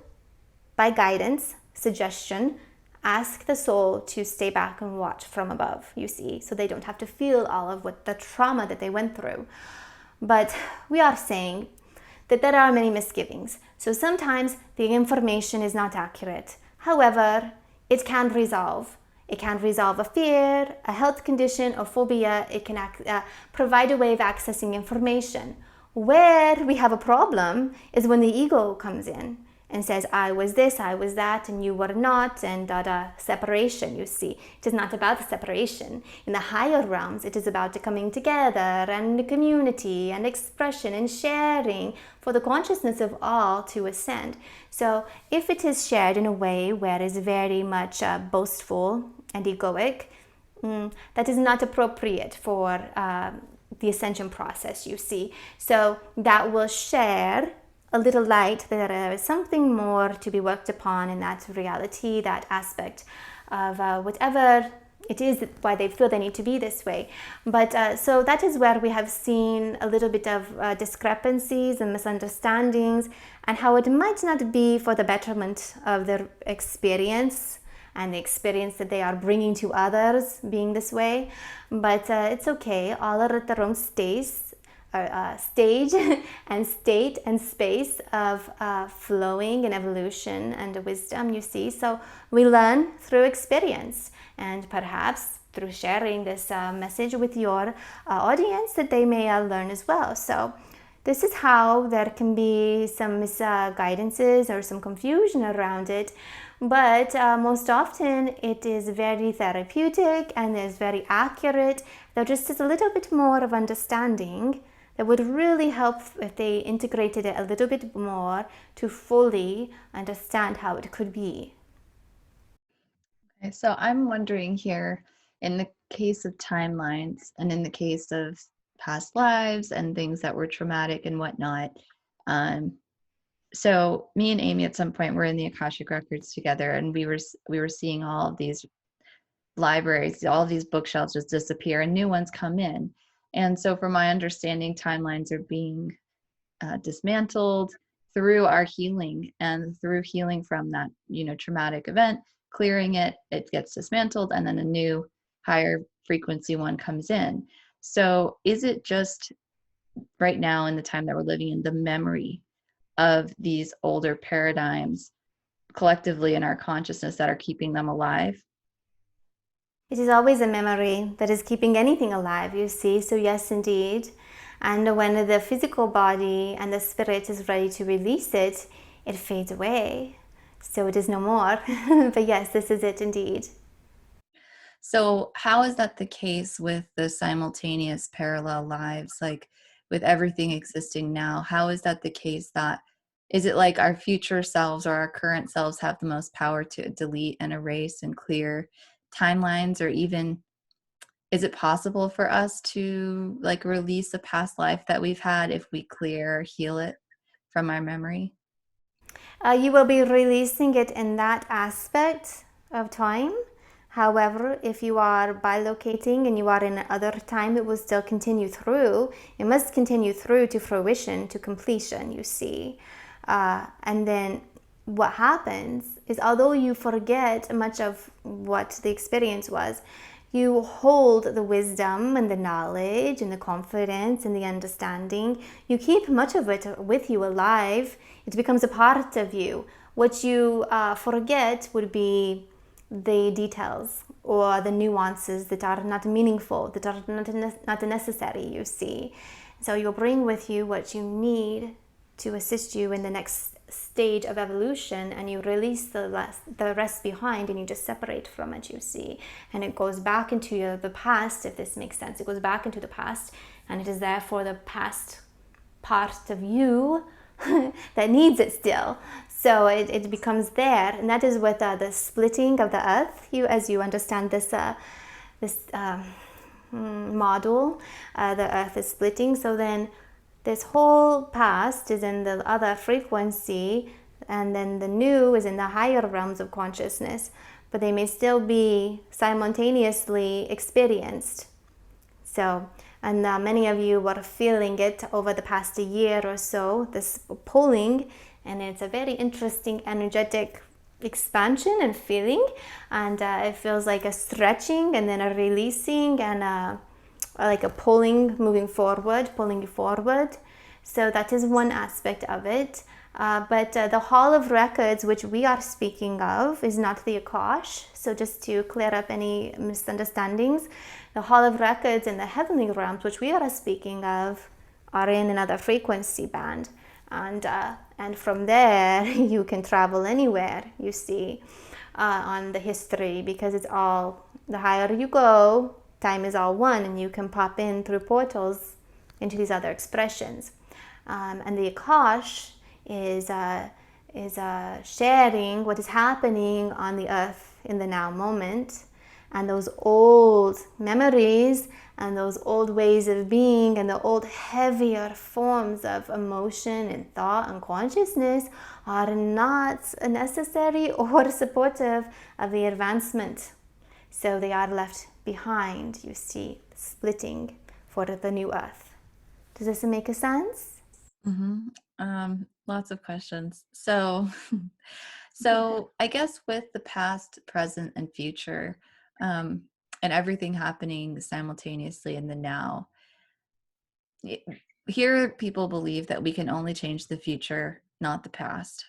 Speaker 2: by guidance, suggestion, ask the soul to stay back and watch from above, you see, so they don't have to feel all of what the trauma that they went through. But we are saying that there are many misgivings. So sometimes the information is not accurate. However, it can resolve. It can resolve a fear, a health condition, a phobia. It can provide a way of accessing information. Where we have a problem is when the ego comes in and says, I was this, I was that, and you were not, and separation, you see. It is not about the separation. In the higher realms, it is about the coming together and the community and expression and sharing for the consciousness of all to ascend. So if it is shared in a way where it is very much boastful and egoic, that is not appropriate for the ascension process, you see. So that will share a little light that there is something more to be worked upon in that reality, that aspect of whatever it is, why they feel they need to be this way. But so that is where we have seen a little bit of discrepancies and misunderstandings, and how it might not be for the betterment of their experience and the experience that they are bringing to others being this way. But it's okay, all are at their own stage and state and space of flowing and evolution and wisdom, you see. So we learn through experience, and perhaps through sharing this message with your audience, that they may learn as well. So this is how there can be some misguidances or some confusion around it. But most often it is very therapeutic and is very accurate. There just is a little bit more of understanding that would really help if they integrated it a little bit more to fully understand how it could be.
Speaker 1: Okay, so I'm wondering here, in the case of timelines and in the case of past lives and things that were traumatic and whatnot. So me and Amy at some point were in the Akashic Records together, and we were seeing all of these libraries, all of these bookshelves just disappear and new ones come in. And so from my understanding, timelines are being dismantled through our healing, and through healing from that, traumatic event, clearing it, it gets dismantled, and then a new higher frequency one comes in. So is it just right now in the time that we're living in, the memory of these older paradigms collectively in our consciousness that are keeping them alive?
Speaker 2: It is always a memory that is keeping anything alive, you see. So yes, indeed. And when the physical body and the spirit is ready to release it, it fades away. So it is no more. But yes, this is it indeed.
Speaker 1: So how is that the case with the simultaneous parallel lives? Like with everything existing now, how is that the case? That is it like our future selves or our current selves have the most power to delete and erase and clear timelines? Or even, is it possible for us to like release a past life that we've had if we clear or heal it from our memory?
Speaker 2: You will be releasing it in that aspect of time. However, if you are bilocating and you are in another time, it will still continue through. It must continue through to fruition, to completion, you see. And then what happens is, although you forget much of what the experience was, you hold the wisdom and the knowledge and the confidence and the understanding. You keep much of it with you alive. It becomes a part of you. What you forget would be the details or the nuances that are not meaningful, that are not necessary, you see. So you'll bring with you what you need to assist you in the next stage of evolution, and you release the rest behind, and you just separate from it, you see. And it goes back into the past, if this makes sense. It goes back into the past, and it is there for the past part of you that needs it still. So it becomes there, and that is with the splitting of the earth. As you understand this model, the earth is splitting. So then this whole past is in the other frequency, and then the new is in the higher realms of consciousness, but they may still be simultaneously experienced. So, and many of you were feeling it over the past year or so, this pulling, and it's a very interesting energetic expansion and feeling, and it feels like a stretching and then a releasing and like a pulling, moving forward, pulling you forward. So that is one aspect of it. But the Hall of Records, which we are speaking of, is not the Akash. So just to clear up any misunderstandings, the Hall of Records in the heavenly realms, which we are speaking of, are in another frequency band. And from there, you can travel anywhere, you see, on the history, because it's all, the higher you go, time is all one, and you can pop in through portals into these other expressions. And the Akash is sharing what is happening on the earth in the now moment, and those old memories and those old ways of being and the old heavier forms of emotion and thought and consciousness are not necessary or supportive of the advancement. So they are left behind, you see, splitting for the new earth. Does this make a sense?
Speaker 1: Lots of questions. So I guess with the past, present, and future, and everything happening simultaneously in the now, it- here people believe that we can only change the future, not the past.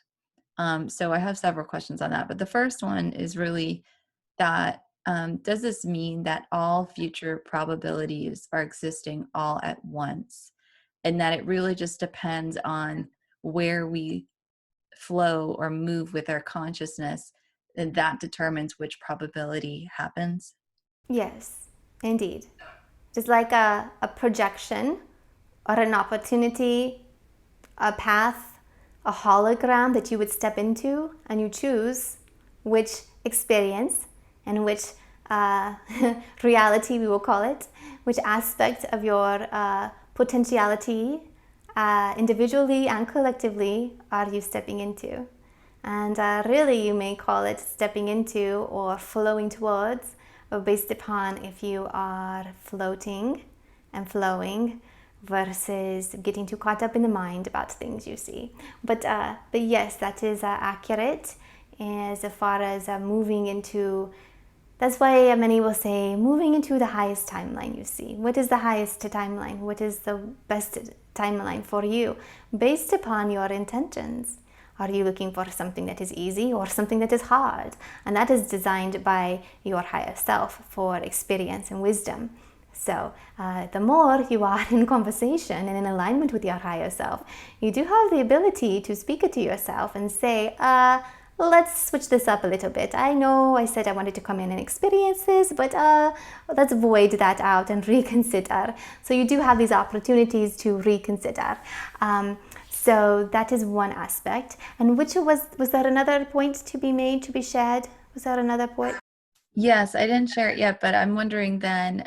Speaker 1: So I have several questions on that. But the first one is really that does this mean that all future probabilities are existing all at once? And that it really just depends on where we flow or move with our consciousness, and that determines which probability happens?
Speaker 2: Yes, indeed. Just like a projection or an opportunity, a path, a hologram that you would step into, and you choose which experience and which reality, we will call it, which aspect of your potentiality, individually and collectively, are you stepping into. And really, you may call it stepping into or flowing towards, based upon if you are floating and flowing versus getting too caught up in the mind about things you see. But yes, that is accurate as far as moving into. That's why many will say moving into the highest timeline you see. What is the highest timeline? What is the best timeline for you based upon your intentions? Are you looking for something that is easy or something that is hard? And that is designed by your higher self for experience and wisdom. So the more you are in conversation and in alignment with your higher self, you do have the ability to speak it to yourself and say, let's switch this up a little bit. I know I said I wanted to come in and experience this, but let's void that out and reconsider. So you do have these opportunities to reconsider. So that is one aspect. And which was there another point to be made, to be shared? Was there another point?
Speaker 1: Yes, I didn't share it yet, but I'm wondering then,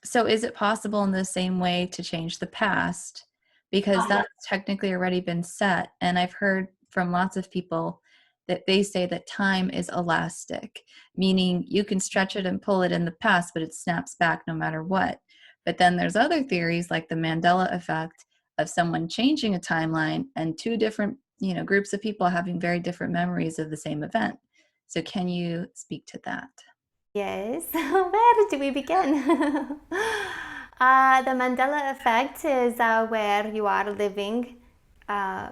Speaker 1: so is it possible in the same way to change the past? Because that's technically already been set. And I've heard from lots of people that they say that time is elastic, meaning you can stretch it and pull it in the past, but it snaps back no matter what. But then there's other theories like the Mandela effect of someone changing a timeline and two different, groups of people having very different memories of the same event. So can you speak to that?
Speaker 2: Yes, where do we begin? The Mandela effect is where you are living uh,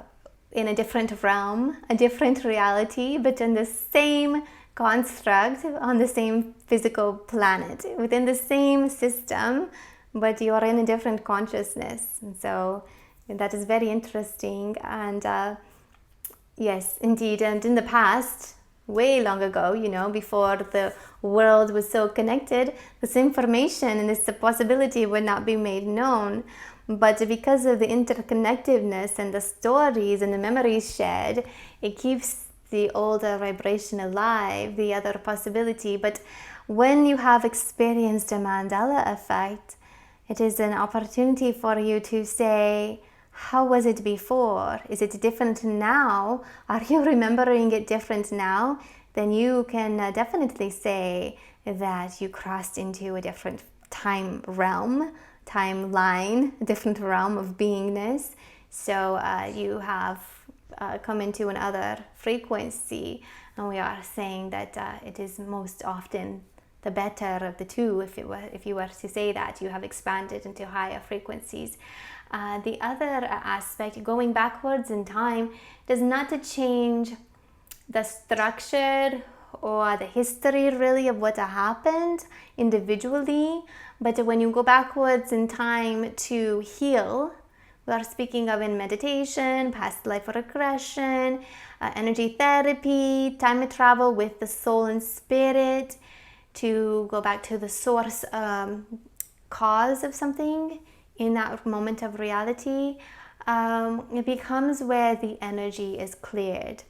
Speaker 2: in a different realm, a different reality, but in the same construct, on the same physical planet, within the same system, but you're in a different consciousness. And so that is very interesting. And yes, indeed. And in the past, way long ago, before the world was so connected, this information and this possibility would not be made known. But because of the interconnectedness and the stories and the memories shared, it keeps the older vibration alive, the other possibility. But when you have experienced a Mandela effect, it is an opportunity for you to say, how was it before? Is it different now? Are you remembering it different now? Then you can definitely say that you crossed into a different time realm, timeline, a different realm of beingness. So you have come into another frequency, and we are saying that it is most often the better of the two. If you were to say that, you have expanded into higher frequencies. The other aspect, going backwards in time, does not change the structure or the history really of what happened individually, but when you go backwards in time to heal, we are speaking of in meditation, past life regression, energy therapy, time travel with the soul and spirit, to go back to the source cause of something in that moment of reality. It becomes where the energy is cleared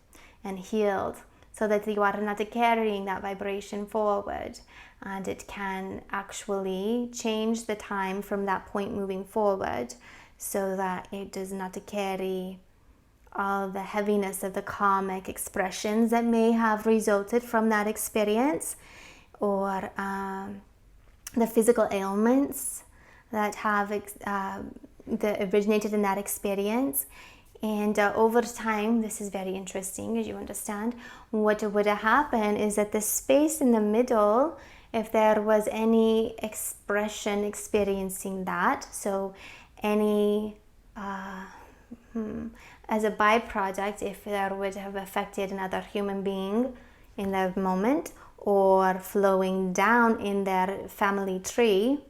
Speaker 2: and healed, so that you are not carrying that vibration forward, and it can actually change the time from that point moving forward, so that it does not carry all the heaviness of the karmic expressions that may have resulted from that experience, or the physical ailments that have that originated in that experience. And over time, this is very interesting, as you understand, what would happen is that the space in the middle, if there was any expression experiencing that, so any as a byproduct, if there would have affected another human being in that moment, or flowing down in their family tree,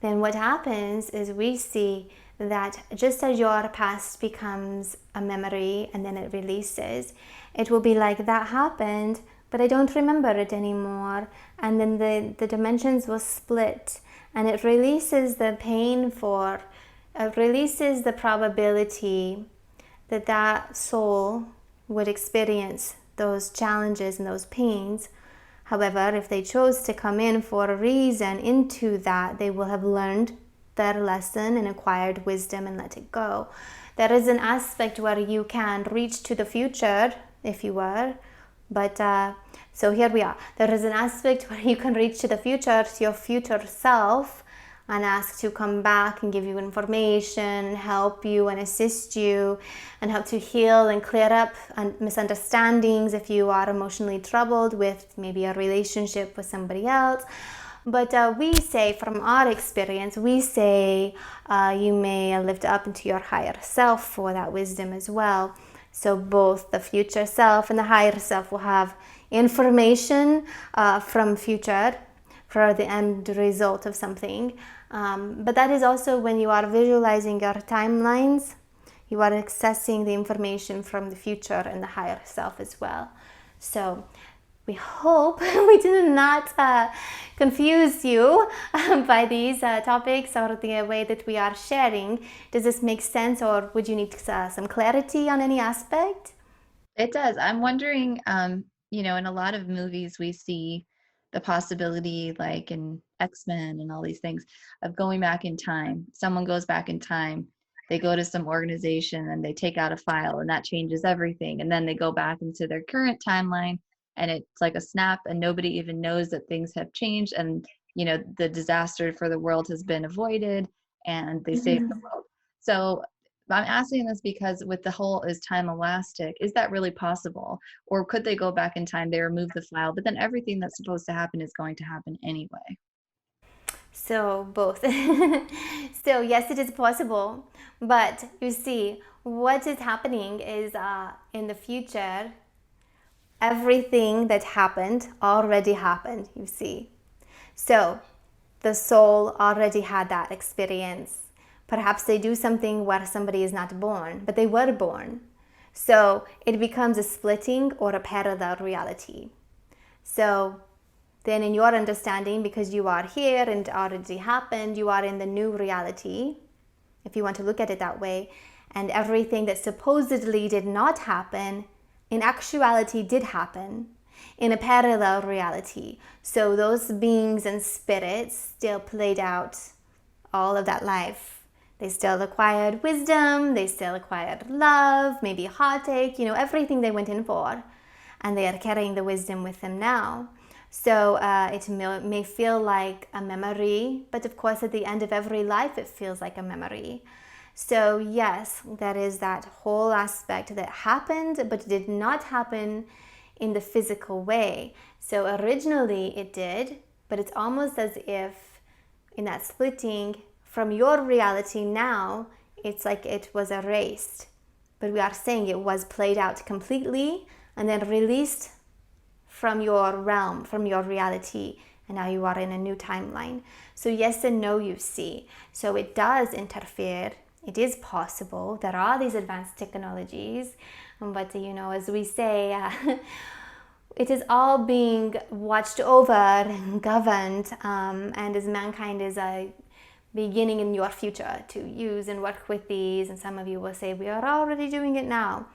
Speaker 2: then what happens is we see that just as your past becomes a memory and then it releases, it will be like that happened, but I don't remember it anymore. And then the dimensions will split, and it releases the pain for, it releases the probability that that soul would experience those challenges and those pains. However, if they chose to come in for a reason into that, they will have learned their lesson and acquired wisdom and let it go. There is an aspect where you can reach to the future, if you were, but so here we are. There is an aspect where you can reach to the future, to your future self, and ask to come back and give you information and help you and assist you and help to heal and clear up misunderstandings if you are emotionally troubled with maybe a relationship with somebody else. But we say, from our experience, we say you may lift up into your higher self for that wisdom as well. So both the future self and the higher self will have information from future for the end result of something. But that is also when you are visualizing your timelines, you are accessing the information from the future and the higher self as well. So we hope we did not confuse you by these topics or the way that we are sharing. Does this make sense, or would you need some clarity on any aspect?
Speaker 1: It does. I'm wondering, in a lot of movies we see the possibility, like in X-Men and all these things, of going back in time. Someone goes back in time, they go to some organization and they take out a file, and that changes everything. And then they go back into their current timeline, and it's like a snap, and nobody even knows that things have changed, and the disaster for the world has been avoided, and they save the world. So I'm asking this because with the whole is time elastic, is that really possible? Or could they go back in time, they remove the file, but then everything that's supposed to happen is going to happen anyway?
Speaker 2: So both. So yes, it is possible. But you see, what is happening is in the future, everything that happened already happened, you see. So the soul already had that experience. Perhaps they do something where somebody is not born, but they were born. So it becomes a splitting or a parallel reality. So then in your understanding, because you are here and it already happened, you are in the new reality, if you want to look at it that way, and everything that supposedly did not happen, in actuality did happen in a parallel reality. So those beings and spirits still played out all of that life. They still acquired wisdom, they still acquired love, maybe heartache, everything they went in for. And they are carrying the wisdom with them now. So it may feel like a memory, but of course at the end of every life it feels like a memory. So yes, there is that whole aspect that happened, but it did not happen in the physical way. So originally it did, But it's almost as if in that splitting from your reality now, it's like it was erased. But we are saying it was played out completely and then released from your realm, from your reality, and now you are in a new timeline. So yes and no, you see. So it does interfere. It is possible. There are these advanced technologies, but as we say, it is all being watched over and governed, and as mankind is beginning in your future to use and work with these, and some of you will say, we are already doing it now.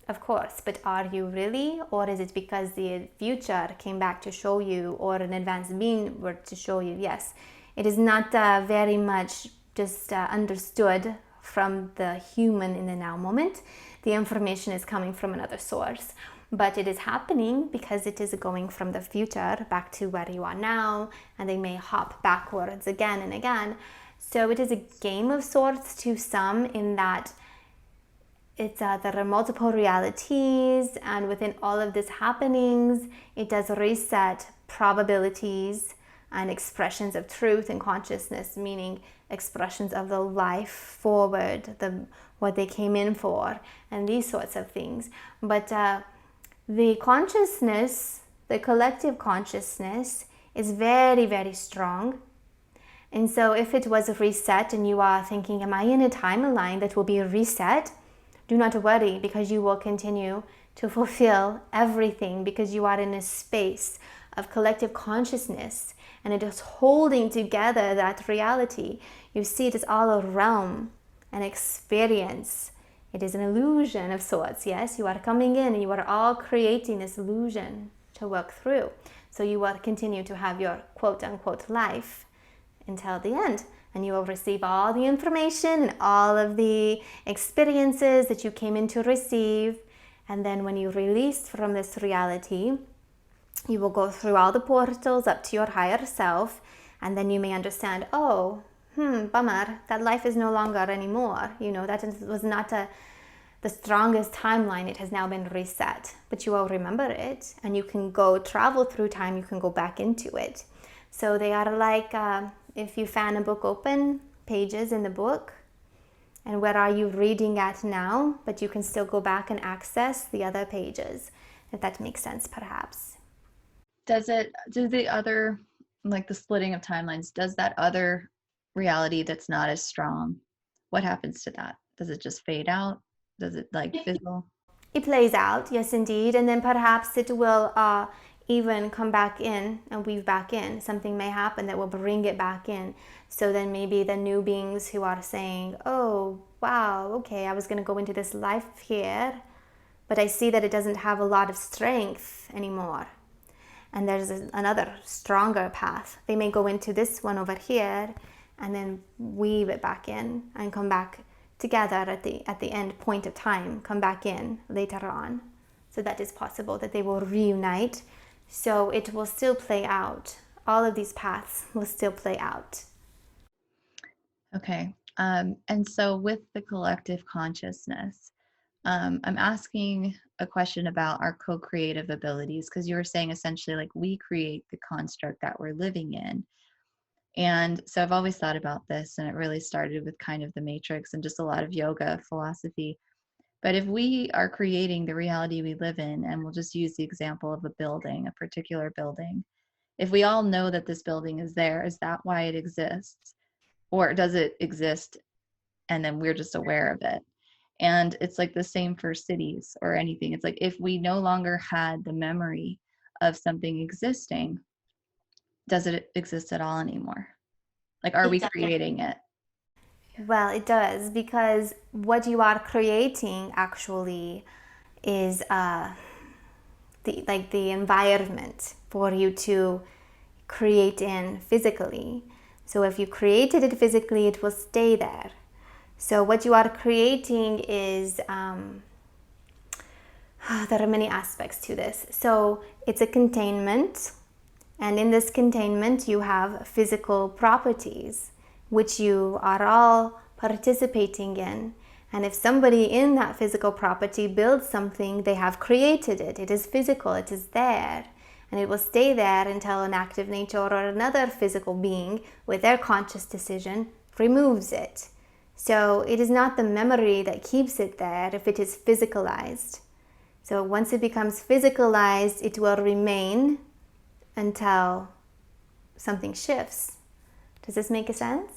Speaker 2: Of course, but are you really? Or is it because the future came back to show you, or an advanced being were to show you? Yes, it is not very much just understood from the human in the now moment. The information is coming from another source, but it is happening because it is going from the future back to where you are now, and they may hop backwards again and again. So it is a game of sorts to some, in that there are multiple realities, and within all of these happenings, it does reset probabilities and expressions of truth and consciousness, meaning expressions of the life forward, what they came in for, and these sorts of things. But the consciousness, the collective consciousness, is very, very strong. And so if it was reset and you are thinking, am I in a timeline that will be reset? Do not worry, because you will continue to fulfill everything, because you are in a space of collective consciousness, and it is holding together that reality. You see, it is all a realm, an experience. It is an illusion of sorts, yes? You are coming in and you are all creating this illusion to work through. So you will continue to have your quote-unquote life until the end. And you will receive all the information and all of the experiences that you came in to receive. And then when you release from this reality, you will go through all the portals up to your higher self. And then you may understand, oh, bummer, that life is no longer anymore. That was not the strongest timeline. It has now been reset. But you will remember it, and you can go travel through time. You can go back into it. So they are like... if you fan a book open, pages in the book, and where are you reading at now, but you can still go back and access the other pages, if that makes sense, perhaps.
Speaker 1: Do the other, like the splitting of timelines, does that other reality that's not as strong, what happens to that? Does it just fade out? Does it fizzle?
Speaker 2: It plays out, yes indeed, and then perhaps it will even come back in and weave back in. Something may happen that will bring it back in. So then maybe the new beings who are saying, oh, wow, okay, I was going to go into this life here, but I see that it doesn't have a lot of strength anymore. And there's another stronger path. They may go into this one over here and then weave it back in and come back together at the end point of time, come back in later on. So that is possible that they will reunite. So it will still play out. All of these paths will still play out.
Speaker 1: Okay. And so with the collective consciousness, I'm asking a question about our co-creative abilities, because you were saying essentially like we create the construct that we're living in. And so I've always thought about this, and it really started with kind of the matrix and just a lot of yoga philosophy. But if we are creating the reality we live in, and we'll just use the example of a building, a particular building, if we all know that this building is there, is that why it exists? Or does it exist and then we're just aware of it? And it's like the same for cities or anything. It's like if we no longer had the memory of something existing, does it exist at all anymore? Like, are we creating it?
Speaker 2: Well, it does, because what you are creating actually is the environment for you to create in physically. So if you created it physically, it will stay there. So what you are creating is there are many aspects to this. So it's a containment, and in this containment you have physical properties which you are all participating in. And if somebody in that physical property builds something, they have created it. It is physical, it is there. and it will stay there until an active nature or another physical being with their conscious decision removes it. So it is not the memory that keeps it there if it is physicalized. So once it becomes physicalized, it will remain until something shifts. Does this make sense?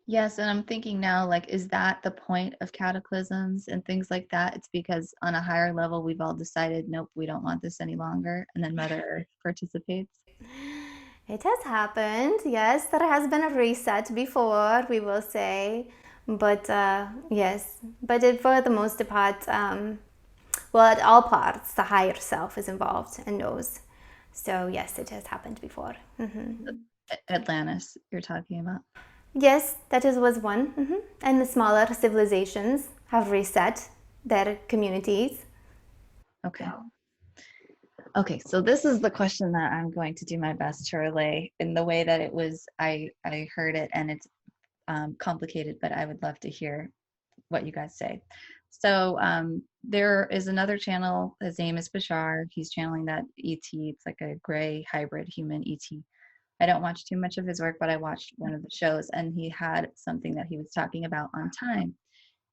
Speaker 1: Yes, and I'm thinking now, like, is that the point of cataclysms and things like that? It's because on a higher level, we've all decided, nope, we don't want this any longer, and then Mother Earth participates.
Speaker 2: It has happened, yes. There has been a reset before, we will say. But yes, but for the most part, well, at all parts, the higher self is involved and knows. So yes, it has happened before.
Speaker 1: Atlantis, you're talking about.
Speaker 2: Yes, was one. And the smaller civilizations have reset their communities.
Speaker 1: Okay. Okay, so this is the question that I'm going to do my best to relay in the way that it was. I heard it, and it's complicated, but I would love to hear what you guys say. So there is another channel. His name is Bashar. He's channeling that ET. It's like a gray hybrid human ET. I don't watch too much of his work, but I watched one of the shows, and he had something that he was talking about on time.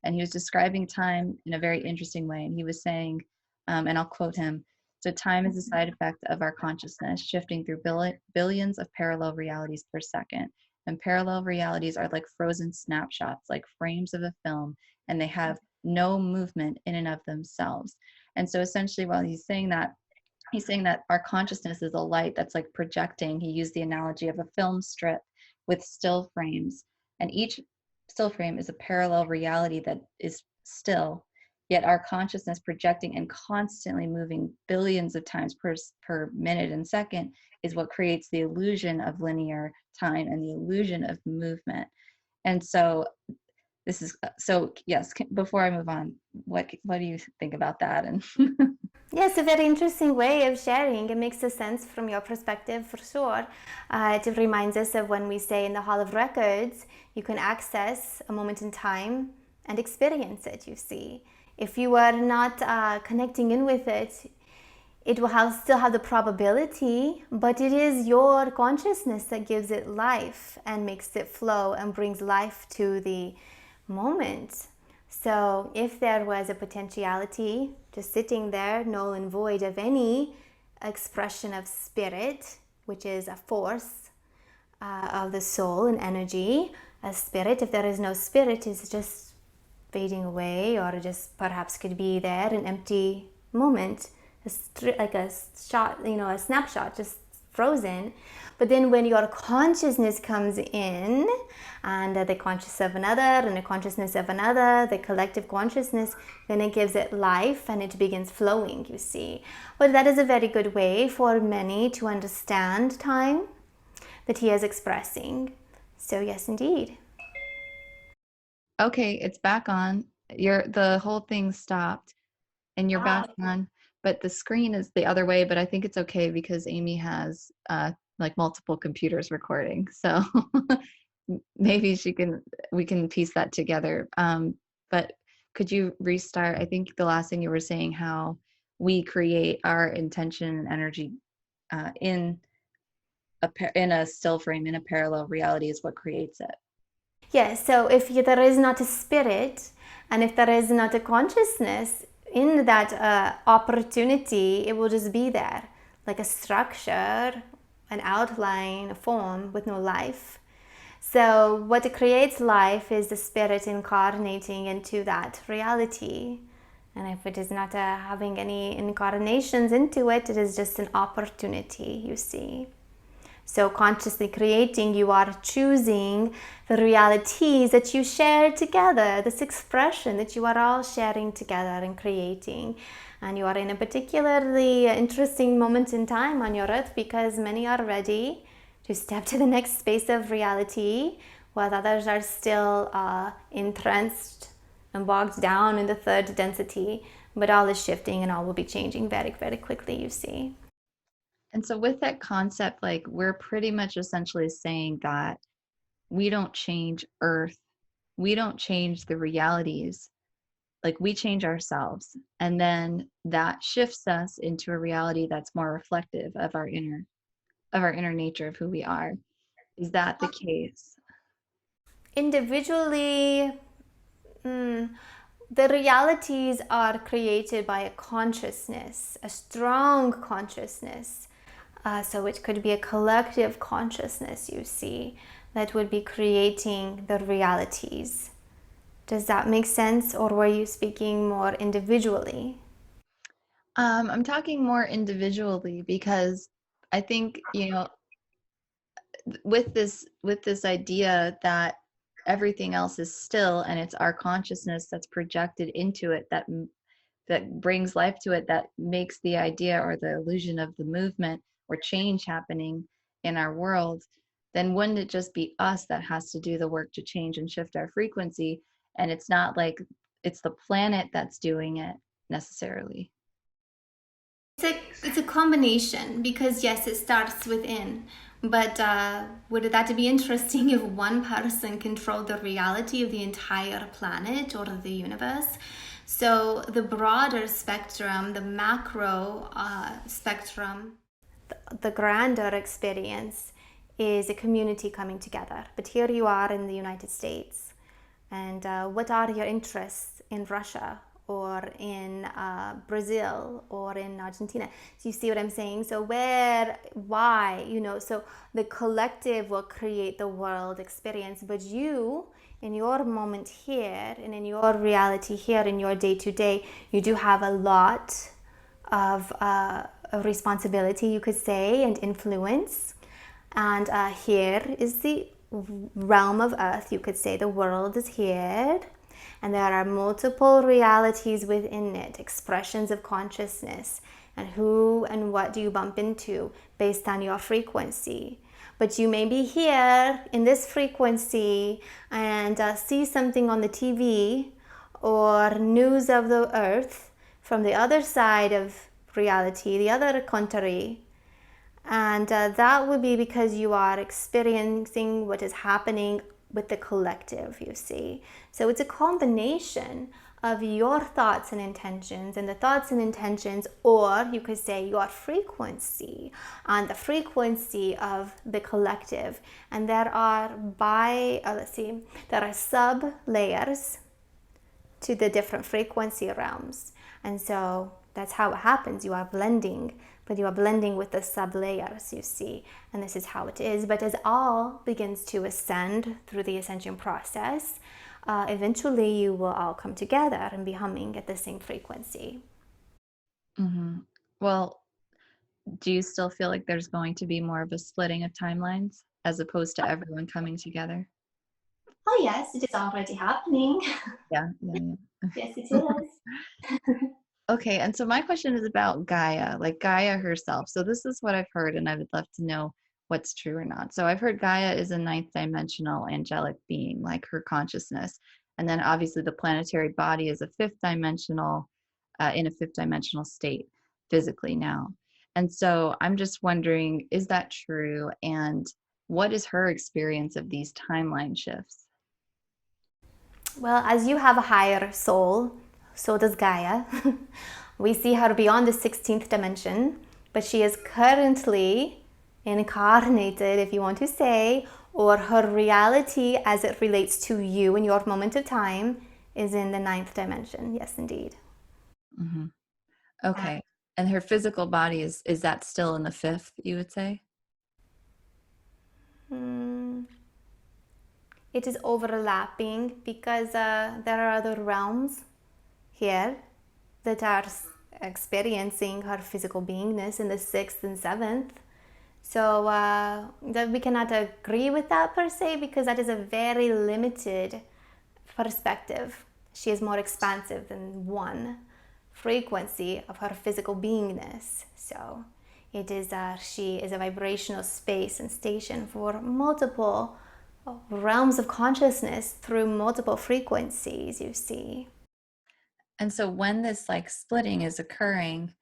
Speaker 1: And he was describing time in a very interesting way. And he was saying, and I'll quote him, so time is a side effect of our consciousness, shifting through billions of parallel realities per second. And parallel realities are like frozen snapshots, like frames of a film, and they have no movement in and of themselves. And so essentially, while he's saying that our consciousness is a light that's like projecting. He used the analogy of a film strip with still frames, and each still frame is a parallel reality that is still, yet our consciousness projecting and constantly moving billions of times per minute and second is what creates the illusion of linear time and the illusion of movement. And so this is so yes, before I move on, what do you think about that? And
Speaker 2: Yes, a very interesting way of sharing. It makes a sense from your perspective for sure. It reminds us of when we say in the Hall of Records, you can access a moment in time and experience it, you see. If you are not connecting in with it, it will still have the probability, but it is your consciousness that gives it life and makes it flow and brings life to the moment. So if there was a potentiality just sitting there, null and void of any expression of spirit, which is a force of the soul and energy, a spirit, if there is no spirit, is just fading away, or just perhaps could be there, an empty moment, like a shot, a snapshot, just frozen. But then when your consciousness comes in, and the consciousness of another, and the consciousness of another, the collective consciousness, then it gives it life and it begins flowing, you see. But that is a very good way for many to understand time that he is expressing. So yes, indeed.
Speaker 1: okay, it's back on. The whole thing stopped and you're back on, but the screen is the other way, but I think it's okay because Amy has like multiple computers recording. So maybe we can piece that together. But could you restart? I think the last thing you were saying, how we create our intention and energy in a still frame, in a parallel reality is what creates it.
Speaker 2: Yes, so if there is not a spirit, and if there is not a consciousness in that opportunity, it will just be there, like a structure, an outline, a form with no life. So what creates life is the spirit incarnating into that reality. And if it is not having any incarnations into it, it is just an opportunity, you see. So consciously creating, you are choosing the realities that you share together, this expression that you are all sharing together and creating. And you are in a particularly interesting moment in time on your earth, because many are ready to step to the next space of reality, while others are still entranced and bogged down in the third density. But all is shifting and all will be changing very, very quickly, you see.
Speaker 1: And so with that concept, like we're pretty much essentially saying that we don't change Earth, we don't change the realities, like we change ourselves, and then that shifts us into a reality that's more reflective of our inner nature of who we are. Is that the case?
Speaker 2: Individually, the realities are created by a consciousness, a strong consciousness. So it could be a collective consciousness, you see, that would be creating the realities. Does that make sense, or were you speaking more individually?
Speaker 1: I'm talking more individually because I think, with this idea that everything else is still, and it's our consciousness that's projected into it that brings life to it, that makes the idea or the illusion of the movement or change happening in our world, then wouldn't it just be us that has to do the work to change and shift our frequency? And it's not like it's the planet that's doing it necessarily.
Speaker 2: It's a combination because yes, it starts within. But would that be interesting if one person controlled the reality of the entire planet or the universe? So the broader spectrum, the macro spectrum, the grander experience is a community coming together. But here you are in the United States. And what are your interests in Russia or in Brazil or in Argentina? So you see what I'm saying? So why, so the collective will create the world experience, but you, in your moment here and in your reality here, in your day to day, you do have a lot of responsibility, you could say, and influence. And here is the realm of earth, you could say. The world is here, and there are multiple realities within it, expressions of consciousness, and who and what do you bump into based on your frequency. But you may be here in this frequency and see something on the TV or news of the earth from the other side of reality, the other country. And that would be because you are experiencing what is happening with the collective, you see. So it's a combination of your thoughts and intentions, and the thoughts and intentions, or you could say your frequency, and the frequency of the collective. And there are there are sub layers to the different frequency realms. And so that's how it happens. You are blending, but you are blending with the sub layers, you see. And this is how it is. But as all begins to ascend through the ascension process, eventually you will all come together and be humming at the same frequency.
Speaker 1: Hmm. Well, do you still feel like there's going to be more of a splitting of timelines as opposed to everyone coming together?
Speaker 2: Oh, yes, it is already happening.
Speaker 1: Yeah, yeah,
Speaker 2: Yes, it
Speaker 1: yeah.
Speaker 2: is.
Speaker 1: Okay, and so my question is about Gaia, like Gaia herself. So this is what I've heard, and I would love to know what's true or not. So I've heard Gaia is a ninth dimensional angelic being, like her consciousness. And then obviously the planetary body is a fifth dimensional, in a fifth dimensional state physically now. And so I'm just wondering, is that true? And what is her experience of these timeline shifts?
Speaker 2: Well, as you have a higher soul, so does Gaia. We see her beyond the 16th dimension, but she is currently incarnated, if you want to say, or her reality as it relates to you in your moment of time is in the ninth dimension. Yes, indeed.
Speaker 1: Hmm. Okay. And her physical body is that still in the fifth, you would say?
Speaker 2: Hmm. It is overlapping because there are other realms here that are experiencing her physical beingness in the sixth and seventh. So that we cannot agree with that per se because that is a very limited perspective. She is more expansive than one frequency of her physical beingness. So it is she is a vibrational space and station for multiple realms of consciousness through multiple frequencies, you see.
Speaker 1: And so when this like splitting is occurring,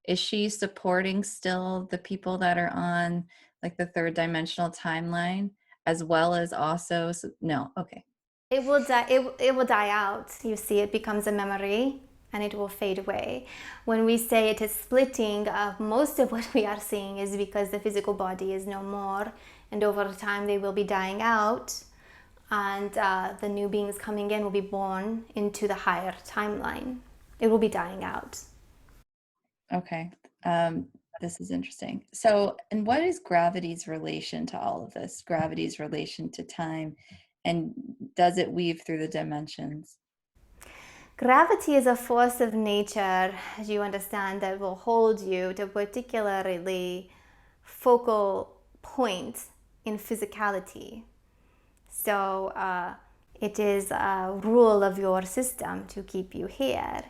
Speaker 1: is she supporting still the people that are on like the third dimensional timeline as well as also no, okay.
Speaker 2: It will die. It will die out. You see, it becomes a memory, and it will fade away. When we say it is splitting, most of what we are seeing is because the physical body is no more, and over time they will be dying out, and the new beings coming in will be born into the higher timeline. It will be dying out.
Speaker 1: Okay. Um, this is interesting. So, and what is gravity's relation to all of this? Gravity's relation to time, and does it weave through the dimensions?
Speaker 2: Gravity is a force of nature, as you understand, that will hold you to a particularly focal point in physicality. So it is a rule of your system to keep you here.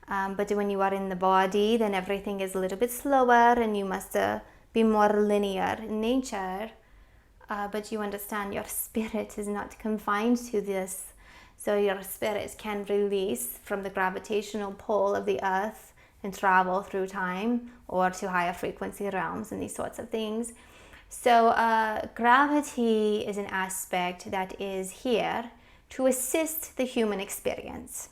Speaker 2: But when you are in the body, then everything is a little bit slower and you must be more linear in nature. But you understand your spirit is not confined to this. So your spirit can release from the gravitational pull of the earth and travel through time or to higher frequency realms and these sorts of things. So gravity is an aspect that is here to assist the human experience.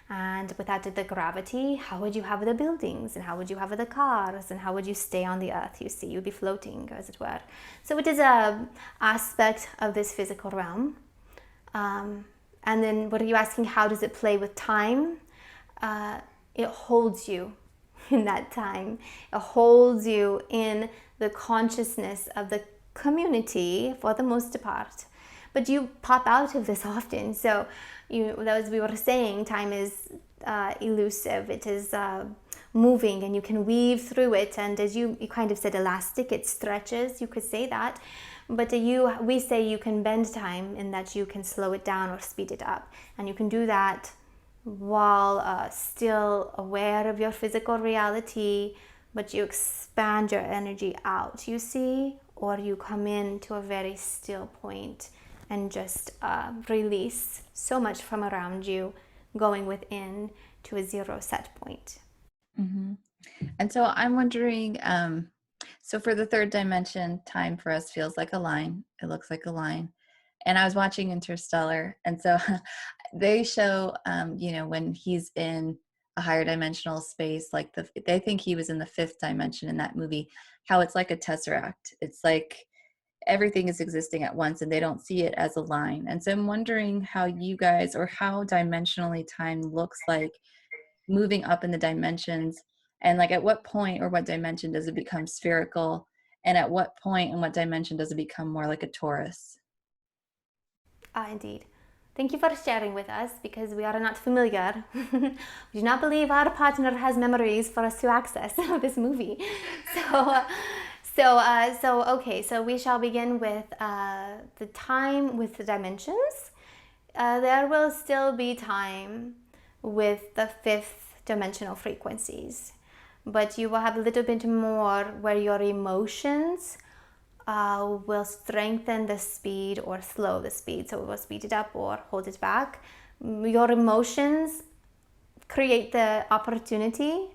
Speaker 2: And without the gravity, how would you have the buildings, and how would you have the cars, and how would you stay on the earth? You see, you'd be floating, as it were. So it is a aspect of this physical realm. And then what are you asking? How does it play with time? It holds you in that time. It holds you in the consciousness of the community for the most part. But you pop out of this often. So, as we were saying, time is elusive. It is moving, and you can weave through it. And as you kind of said, elastic, it stretches. You could say that. But we say you can bend time in that you can slow it down or speed it up. And you can do that while still aware of your physical reality, but you expand your energy out, you see, or you come into a very still point and just release so much from around you, going within to a zero set point.
Speaker 1: Mm-hmm. And so I'm wondering, so for the third dimension, time for us feels like a line. It looks like a line. And I was watching Interstellar, and so they show, when he's in a higher dimensional space, like they think he was in the fifth dimension in that movie, how it's like a tesseract. It's like everything is existing at once, and they don't see it as a line. And so I'm wondering how you guys, or how dimensionally time looks like moving up in the dimensions, and like at what point or what dimension does it become spherical, and at what point and what dimension does it become more like a torus?
Speaker 2: Indeed. Thank you for sharing with us, because we are not familiar. We do not believe our partner has memories for us to access this movie. So we shall begin with the time with the dimensions. There will still be time with the fifth dimensional frequencies, but you will have a little bit more where your emotions will strengthen the speed or slow the speed. So it will speed it up or hold it back. Your emotions create the opportunity,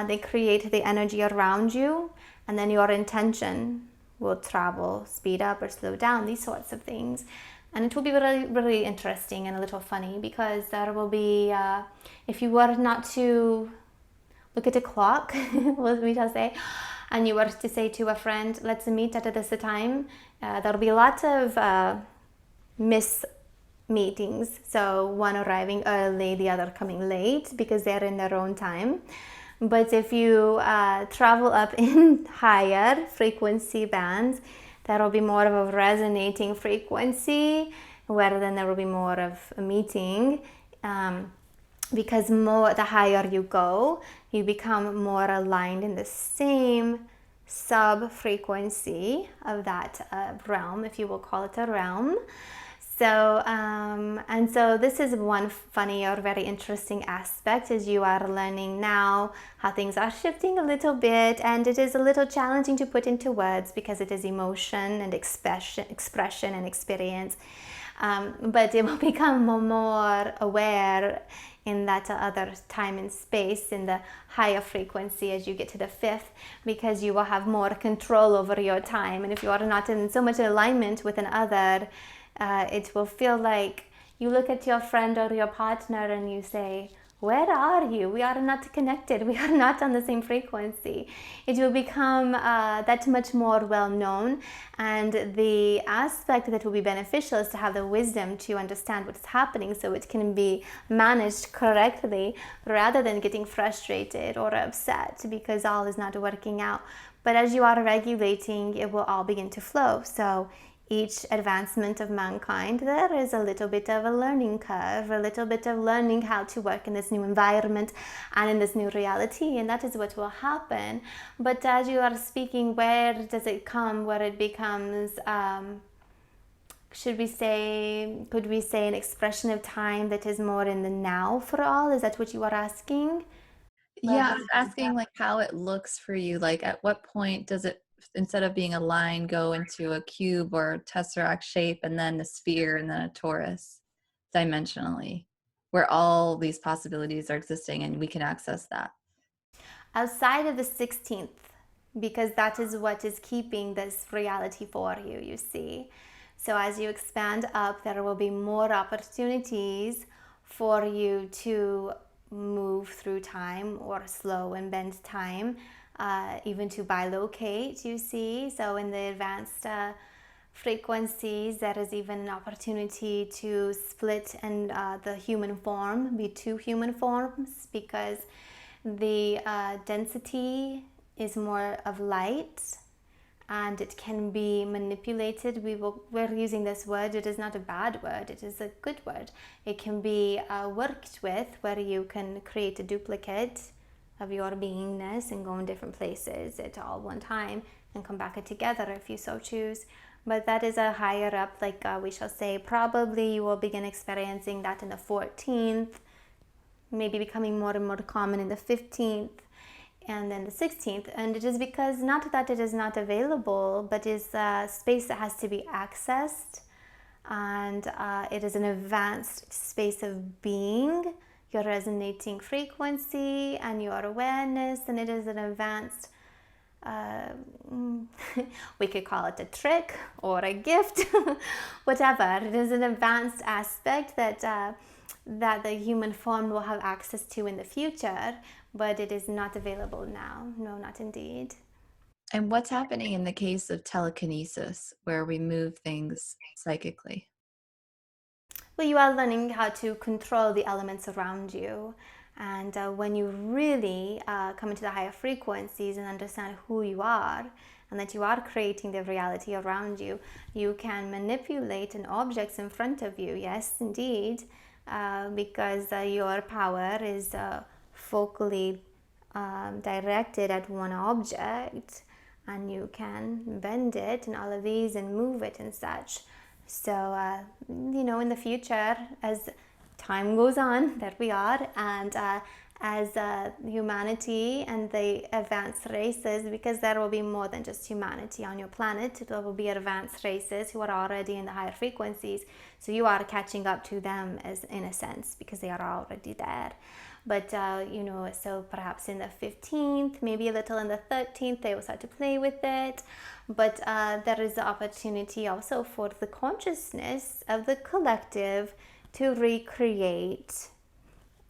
Speaker 2: they create the energy around you, and then your intention will travel, speed up or slow down, these sorts of things. And it will be really, really interesting and a little funny, because there will be, if you were not to look at a clock, we shall say, and you were to say to a friend, let's meet at this time, there'll be a lot of miss meetings. So one arriving early, the other coming late, because they're in their own time. But if you travel up in higher frequency bands, there will be more of a resonating frequency, where then there will be more of a meeting. Because the higher you go, you become more aligned in the same sub-frequency of that realm, if you will call it a realm. So, and so this is one funny or very interesting aspect, as you are learning now how things are shifting a little bit, and it is a little challenging to put into words because it is emotion and expression and experience. But it will become more aware in that other time and space, in the higher frequency, as you get to the fifth, because you will have more control over your time. And if you are not in so much alignment with another, it will feel like You look at your friend or your partner and you say, where are you? We are not connected. We are not on the same frequency. It will become that much more well known. And the aspect that will be beneficial is to have the wisdom to understand what's happening so it can be managed correctly rather than getting frustrated or upset because all is not working out. But as you are regulating, it will all begin to flow. So each advancement of mankind, there is a little bit of a learning curve, a little bit of learning how to work in this new environment and in this new reality, and that is what will happen. But as you are speaking, where does it come, where it becomes, could we say an expression of time that is more in the now for all? Is that what you are asking?
Speaker 1: Yeah, I was asking like how it looks for you. Like at what point does it, instead of being a line, go into a cube or tesseract shape and then a sphere and then a torus dimensionally, where all these possibilities are existing and we can access that?
Speaker 2: Outside of the 16th, because that is what is keeping this reality for you, you see. So as you expand up, there will be more opportunities for you to move through time or slow and bend time, even to bilocate, you see. So in the advanced frequencies, there is even an opportunity to split and the human form be two human forms, because the density is more of light and it can be manipulated. We're using this word. It is not a bad word. It is a good word. It can be worked with, where you can create a duplicate of your beingness and go in different places at all one time and come back together if you so choose. But that is a higher up, like we shall say, probably you will begin experiencing that in the 14th, maybe becoming more and more common in the 15th and then the 16th. And it is because, not that it is not available, but is a space that has to be accessed, and it is an advanced space of being, your resonating frequency and your awareness, and it is an advanced we could call it a trick or a gift, whatever. It is an advanced aspect that that the human form will have access to in the future, but it is not available now. No, not indeed.
Speaker 1: And what's happening in the case of telekinesis, where we move things psychically?
Speaker 2: Well, you are learning how to control the elements around you. And when you really come into the higher frequencies and understand who you are and that you are creating the reality around you, you can manipulate an objects in front of you. Yes, indeed, because your power is focally directed at one object, and you can bend it and all of these and move it and such. So, in the future, as time goes on, that we are, and as humanity and the advanced races, because there will be more than just humanity on your planet, there will be advanced races who are already in the higher frequencies. So you are catching up to them, as in a sense, because they are already there. But so perhaps in the 15th, maybe a little in the 13th, they will start to play with it. But there is the opportunity also for the consciousness of the collective to recreate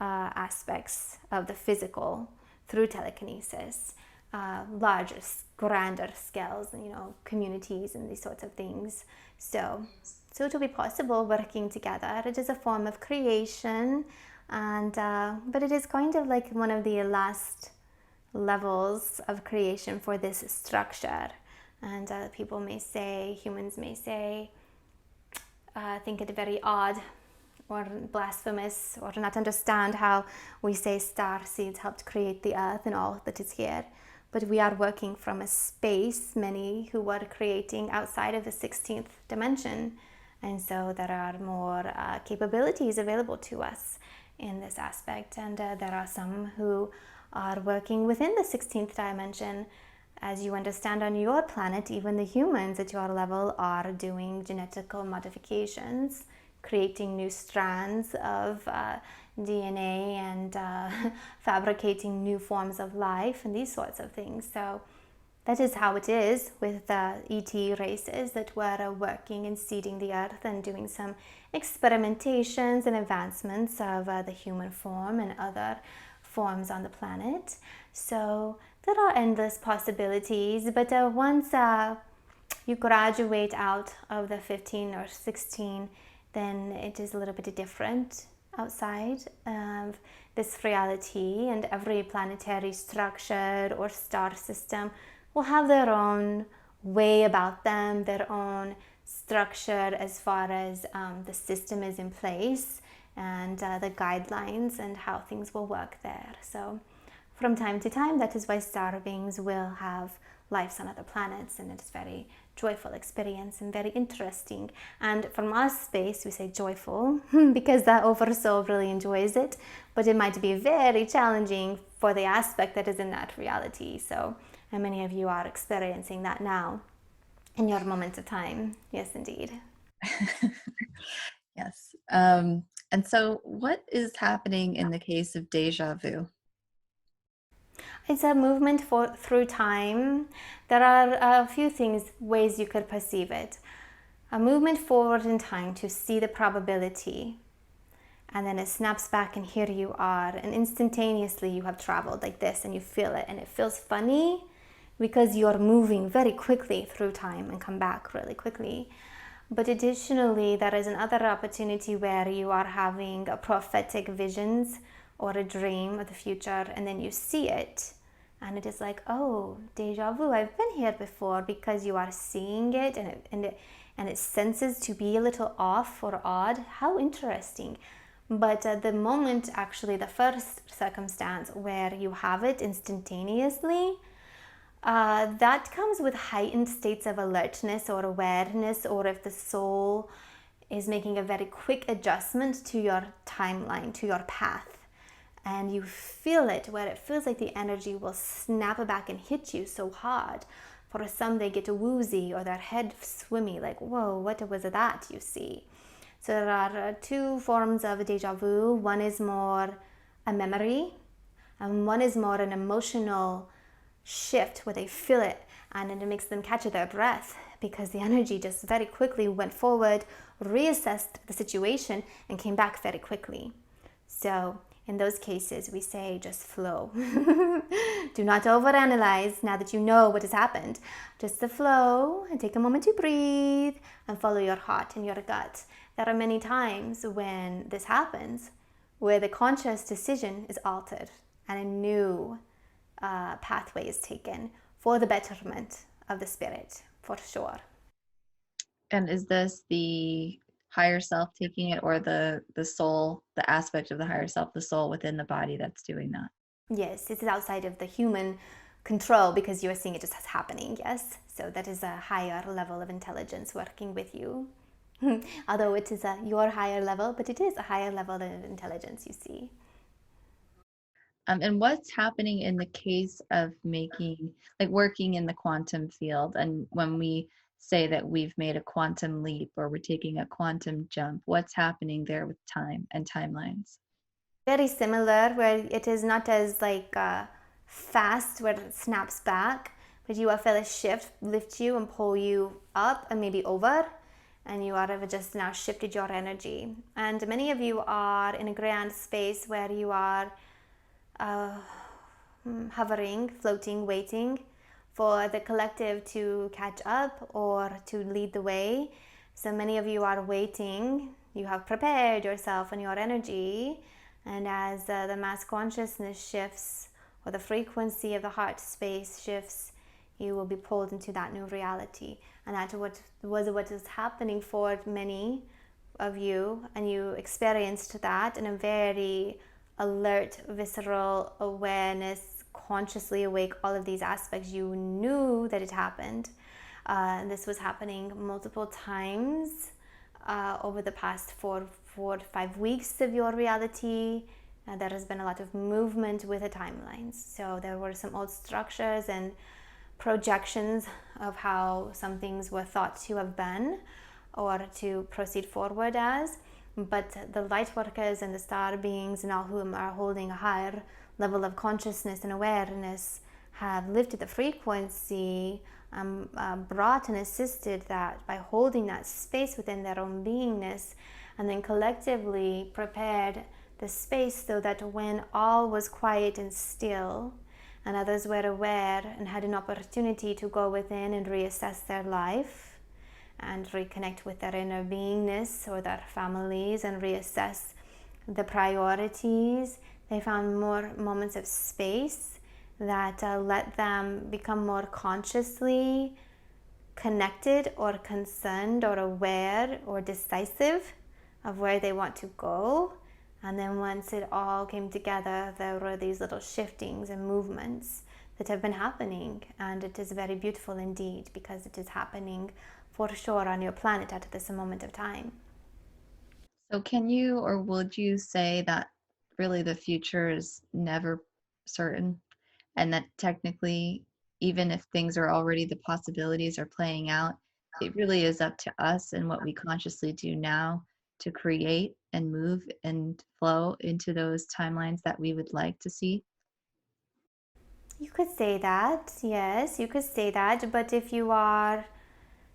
Speaker 2: aspects of the physical through telekinesis, larger, grander scales, communities and these sorts of things. So it will be possible working together. It is a form of creation, and but it is kind of like one of the last levels of creation for this structure. And people may say, humans may say, think it very odd or blasphemous, or not understand how we say star seeds helped create the earth and all that is here. But we are working from a space, many who are creating outside of the 16th dimension. And so there are more capabilities available to us in this aspect. And there are some who are working within the 16th dimension. As you understand, on your planet, even the humans at your level are doing genetical modifications, creating new strands of DNA and fabricating new forms of life and these sorts of things. So That is how it is with the ET races that were working and seeding the earth and doing some experimentations and advancements of the human form and other forms on the planet. So there are endless possibilities, but once you graduate out of the 15 or 16, then it is a little bit different outside of this reality, and every planetary structure or star system will have their own way about them, their own structure as far as the system is in place and the guidelines and how things will work there. So from time to time, that is why star beings will have lives on other planets, and it's very joyful experience and very interesting. And from our space, we say joyful because the oversoul really enjoys it, but it might be very challenging for the aspect that is in that reality. So, and many of you are experiencing that now in your moment of time. Yes, indeed.
Speaker 1: Yes. And so, what is happening in the case of deja vu?
Speaker 2: It's a movement through time. There are a few ways you could perceive it. A movement forward in time to see the probability, and then it snaps back and here you are, and instantaneously you have traveled like this and you feel it, and it feels funny because you're moving very quickly through time and come back really quickly. But additionally, there is another opportunity where you are having a prophetic visions or a dream of the future, and then you see it and it is like, oh, deja vu, I've been here before, because you are seeing it and it senses to be a little off or odd. How interesting. But at the moment, actually, the first circumstance where you have it instantaneously, that comes with heightened states of alertness or awareness, or if the soul is making a very quick adjustment to your timeline, to your path, and you feel it, where it feels like the energy will snap back and hit you so hard. For some, they get woozy or their head swimmy, like, whoa, what was that you see? So there are two forms of deja vu. One is more a memory, and one is more an emotional shift where they feel it and it makes them catch their breath because the energy just very quickly went forward, reassessed the situation, and came back very quickly. So in those cases, we say just flow. Do not overanalyze now that you know what has happened. Just the flow, and take a moment to breathe and follow your heart and your gut. There are many times when this happens where the conscious decision is altered and a new pathway is taken for the betterment of the spirit, for sure.
Speaker 1: And is this the higher self taking it, or the soul, the aspect of the higher self, the soul within the body that's doing that?
Speaker 2: Yes, it is outside of the human control because you are seeing it just as happening, yes? So that is a higher level of intelligence working with you. Although it is your higher level, but it is a higher level of intelligence, you see.
Speaker 1: And what's happening in the case of working in the quantum field? And when we say that we've made a quantum leap or we're taking a quantum jump, what's happening there with time and timelines?
Speaker 2: Very similar, where it is not as fast where it snaps back, but you will feel a shift lift you and pull you up and maybe over, and you are just now shifted your energy. And many of you are in a grand space where you are hovering, floating, waiting for the collective to catch up or to lead the way. So many of you are waiting. You have prepared yourself and your energy, and as the mass consciousness shifts or the frequency of the heart space shifts, you will be pulled into that new reality. And that's what is happening for many of you, and you experienced that in a very alert, visceral awareness, consciously awake, all of these aspects. You knew that it happened. This was happening multiple times over the past 4 to 5 weeks of your reality. There has been a lot of movement with the timelines. So there were some old structures and projections of how some things were thought to have been or to proceed forward as. But the light workers and the star beings and all whom are holding a higher level of consciousness and awareness have lifted the frequency, brought and assisted that by holding that space within their own beingness, and then collectively prepared the space so that when all was quiet and still, and others were aware and had an opportunity to go within and reassess their life and reconnect with their inner beingness or their families and reassess the priorities, they found more moments of space that let them become more consciously connected or concerned or aware or decisive of where they want to go. And then once it all came together, there were these little shiftings and movements that have been happening. And it is very beautiful indeed, because it is happening for sure on your planet at this moment of time.
Speaker 1: So can you or would you say that really the future is never certain, and that technically, even if things are already, the possibilities are playing out, it really is up to us and what we consciously do now to create and move and flow into those timelines that we would like to see?
Speaker 2: You could say that, yes, you could say that. But if you are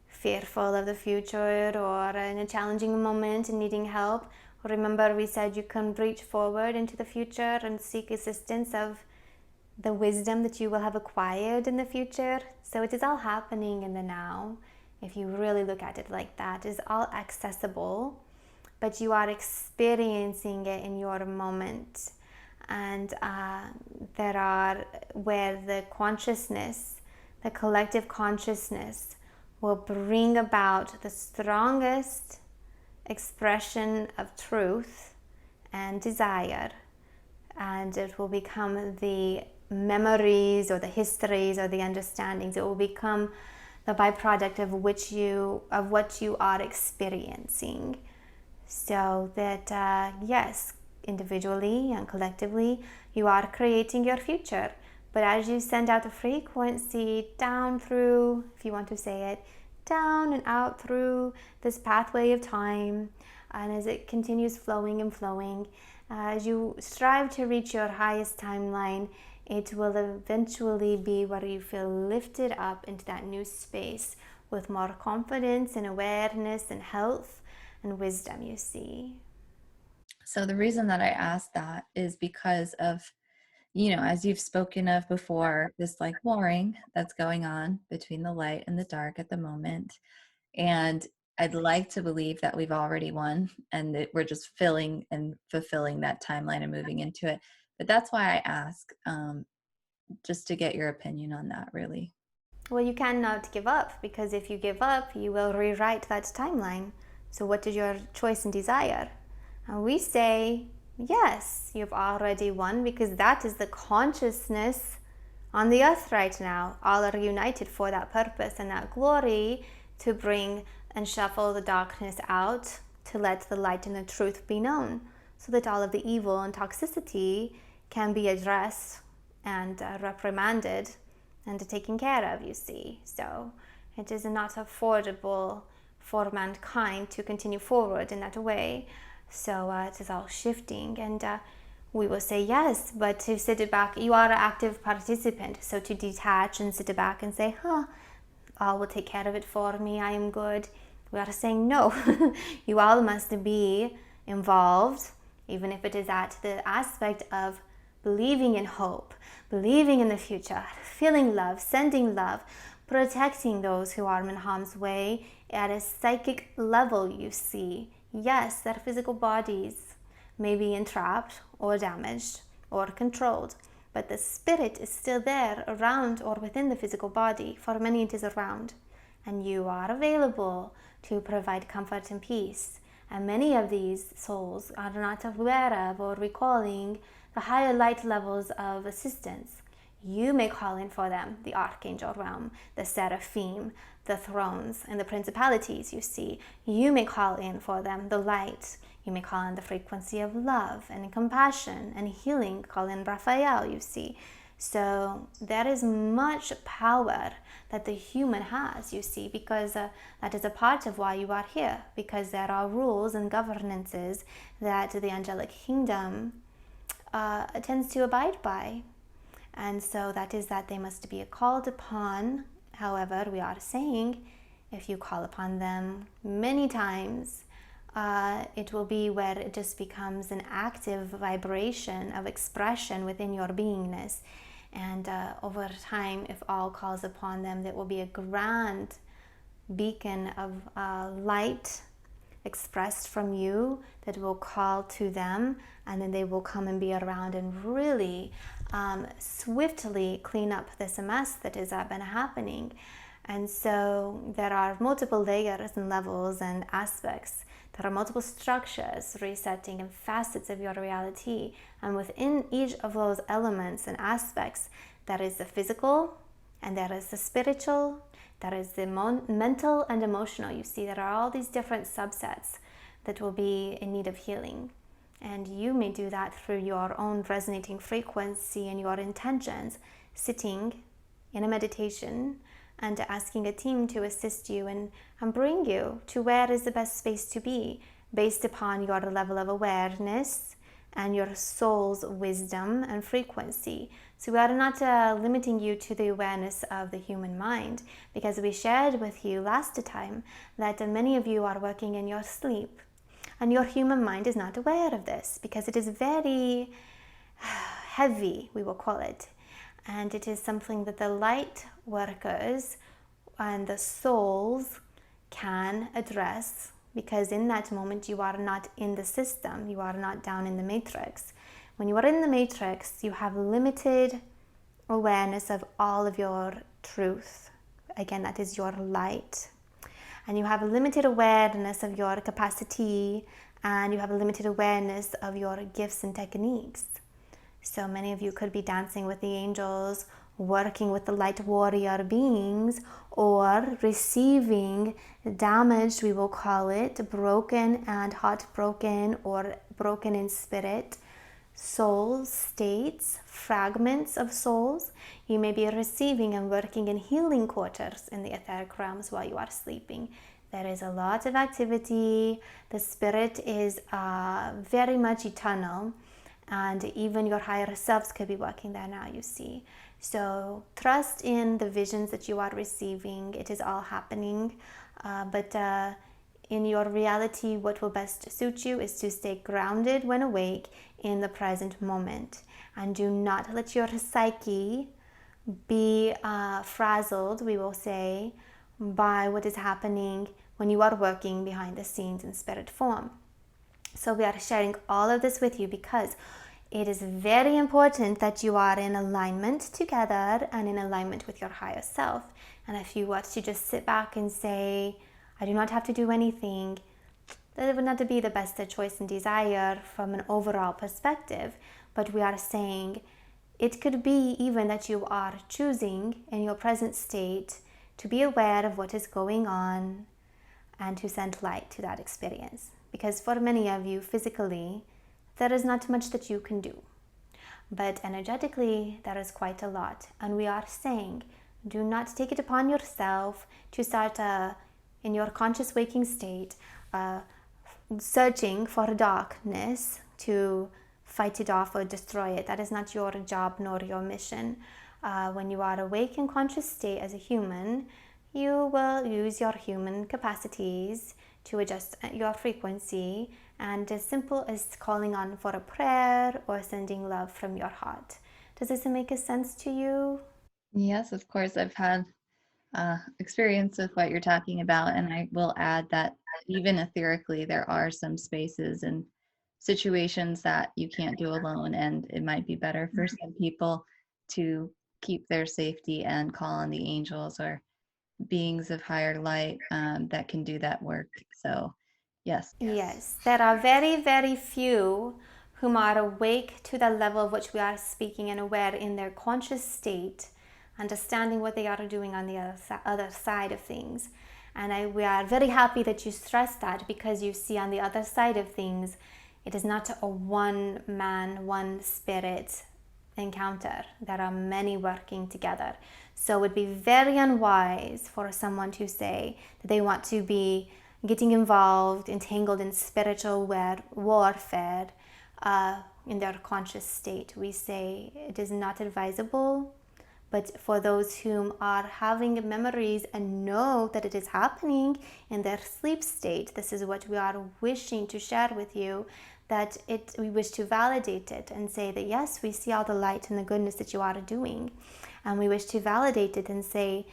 Speaker 2: fearful of the future or in a challenging moment and needing help, remember we said you can reach forward into the future and seek assistance of the wisdom that you will have acquired in the future. So it is all happening in the now. If you really look at it like that, it is all accessible, but you are experiencing it in your moment. And there are where the consciousness, the collective consciousness, will bring about the strongest expression of truth and desire, and it will become the memories or the histories or the understandings. It will become the byproduct of what you are experiencing. So that yes, individually and collectively, you are creating your future. But as you send out a frequency down through, if you want to say it, down and out through this pathway of time, and as it continues flowing and flowing, as you strive to reach your highest timeline, it will eventually be where you feel lifted up into that new space with more confidence and awareness and health and wisdom, you see.
Speaker 1: So the reason that I asked that is because of, as you've spoken of before, this like warring that's going on between the light and the dark at the moment. And I'd like to believe that we've already won and that we're just filling and fulfilling that timeline and moving into it. But that's why I ask, just to get your opinion on that, really.
Speaker 2: Well, you cannot give up, because if you give up, you will rewrite that timeline. So, what is your choice and desire? And we say, yes, you've already won, because that is the consciousness on the earth right now. All are united for that purpose and that glory, to bring and shuffle the darkness out, to let the light and the truth be known, so that all of the evil and toxicity can be addressed and reprimanded and taken care of, you see. So it is not affordable for mankind to continue forward in that way. So it is all shifting, and we will say yes, but to sit back, you are an active participant. So to detach and sit back and say, all will take care of it for me, I am good. We are saying no. You all must be involved, even if it is at the aspect of believing in hope, believing in the future, feeling love, sending love, protecting those who are in harm's way at a psychic level, you see. Yes, their physical bodies may be entrapped or damaged or controlled, but the spirit is still there, around or within the physical body. For many it is around, and you are available to provide comfort and peace. And many of these souls are not aware of or recalling the higher light levels of assistance. You may call in for them the Archangel realm, the Seraphim, the thrones, and the principalities, you see. You may call in for them the light. You may call in the frequency of love and compassion and healing. Call in Raphael, you see. So there is much power that the human has, you see, because that is a part of why you are here, because there are rules and governances that the angelic kingdom tends to abide by. And so that is that they must be called upon. However, we are saying if you call upon them many times, it will be where it just becomes an active vibration of expression within your beingness. And over time, if all calls upon them, there will be a grand beacon of light expressed from you that will call to them, and then they will come and be around and really swiftly clean up this mess that has been happening. And so there are multiple layers and levels and aspects. There are multiple structures, resetting, and facets of your reality. And within each of those elements and aspects, there is the physical, and there is the spiritual, there is the mental and emotional. You see, there are all these different subsets that will be in need of healing. And you may do that through your own resonating frequency and your intentions, sitting in a meditation and asking a team to assist you and bring you to where is the best space to be based upon your level of awareness and your soul's wisdom and frequency. So we are not limiting you to the awareness of the human mind, because we shared with you last time that many of you are working in your sleep, and your human mind is not aware of this because it is very heavy, we will call it. And it is something that the light workers and the souls can address, because in that moment you are not in the system, you are not down in the matrix. When you are in the matrix, you have limited awareness of all of your truth. Again, that is your light. And you have a limited awareness of your capacity, and you have a limited awareness of your gifts and techniques. So many of you could be dancing with the angels, working with the light warrior beings, or receiving damaged, we will call it, broken and heartbroken, or broken in spirit, soul states, fragments of souls. You may be receiving and working in healing quarters in the etheric realms while you are sleeping. There is a lot of activity. The spirit is very much eternal, and even your higher selves could be working there now, you see. So trust in the visions that you are receiving. It is all happening, but in your reality, what will best suit you is to stay grounded when awake in the present moment, and do not let your psyche be frazzled, we will say, by what is happening when you are working behind the scenes in spirit form. So we are sharing all of this with you because it is very important that you are in alignment together and in alignment with your higher self. And if you were to just sit back and say, I do not have to do anything, that would not be the best choice and desire from an overall perspective. But we are saying it could be even that you are choosing in your present state to be aware of what is going on and to send light to that experience. Because for many of you, physically, there is not much that you can do. But energetically, there is quite a lot. And we are saying, do not take it upon yourself to start in your conscious waking state, searching for darkness to fight it off or destroy it. That is not your job nor your mission. When you are awake in conscious state as a human, you will use your human capacities to adjust your frequency, and as simple as calling on for a prayer or sending love from your heart. Does this make a sense to you?
Speaker 1: Yes, of course. I've had experience with what you're talking about, and I will add that even etherically, there are some spaces and situations that you can't do alone, and it might be better for some people to keep their safety and call on the angels or beings of higher light that can do that work. So yes.
Speaker 2: Yes, there are very, very few whom are awake to the level of which we are speaking and aware in their conscious state, understanding what they are doing on the other side of things. And we are very happy that you stress that, because you see on the other side of things, it is not a one man, one spirit encounter. There are many working together. So it would be very unwise for someone to say that they want to be getting involved, entangled in spiritual warfare in their conscious state, we say it is not advisable. But for those whom are having memories and know that it is happening in their sleep state, this is what we are wishing to share with you, that we wish to validate it and say that yes, we see all the light and the goodness that you are doing. And we wish to validate it and say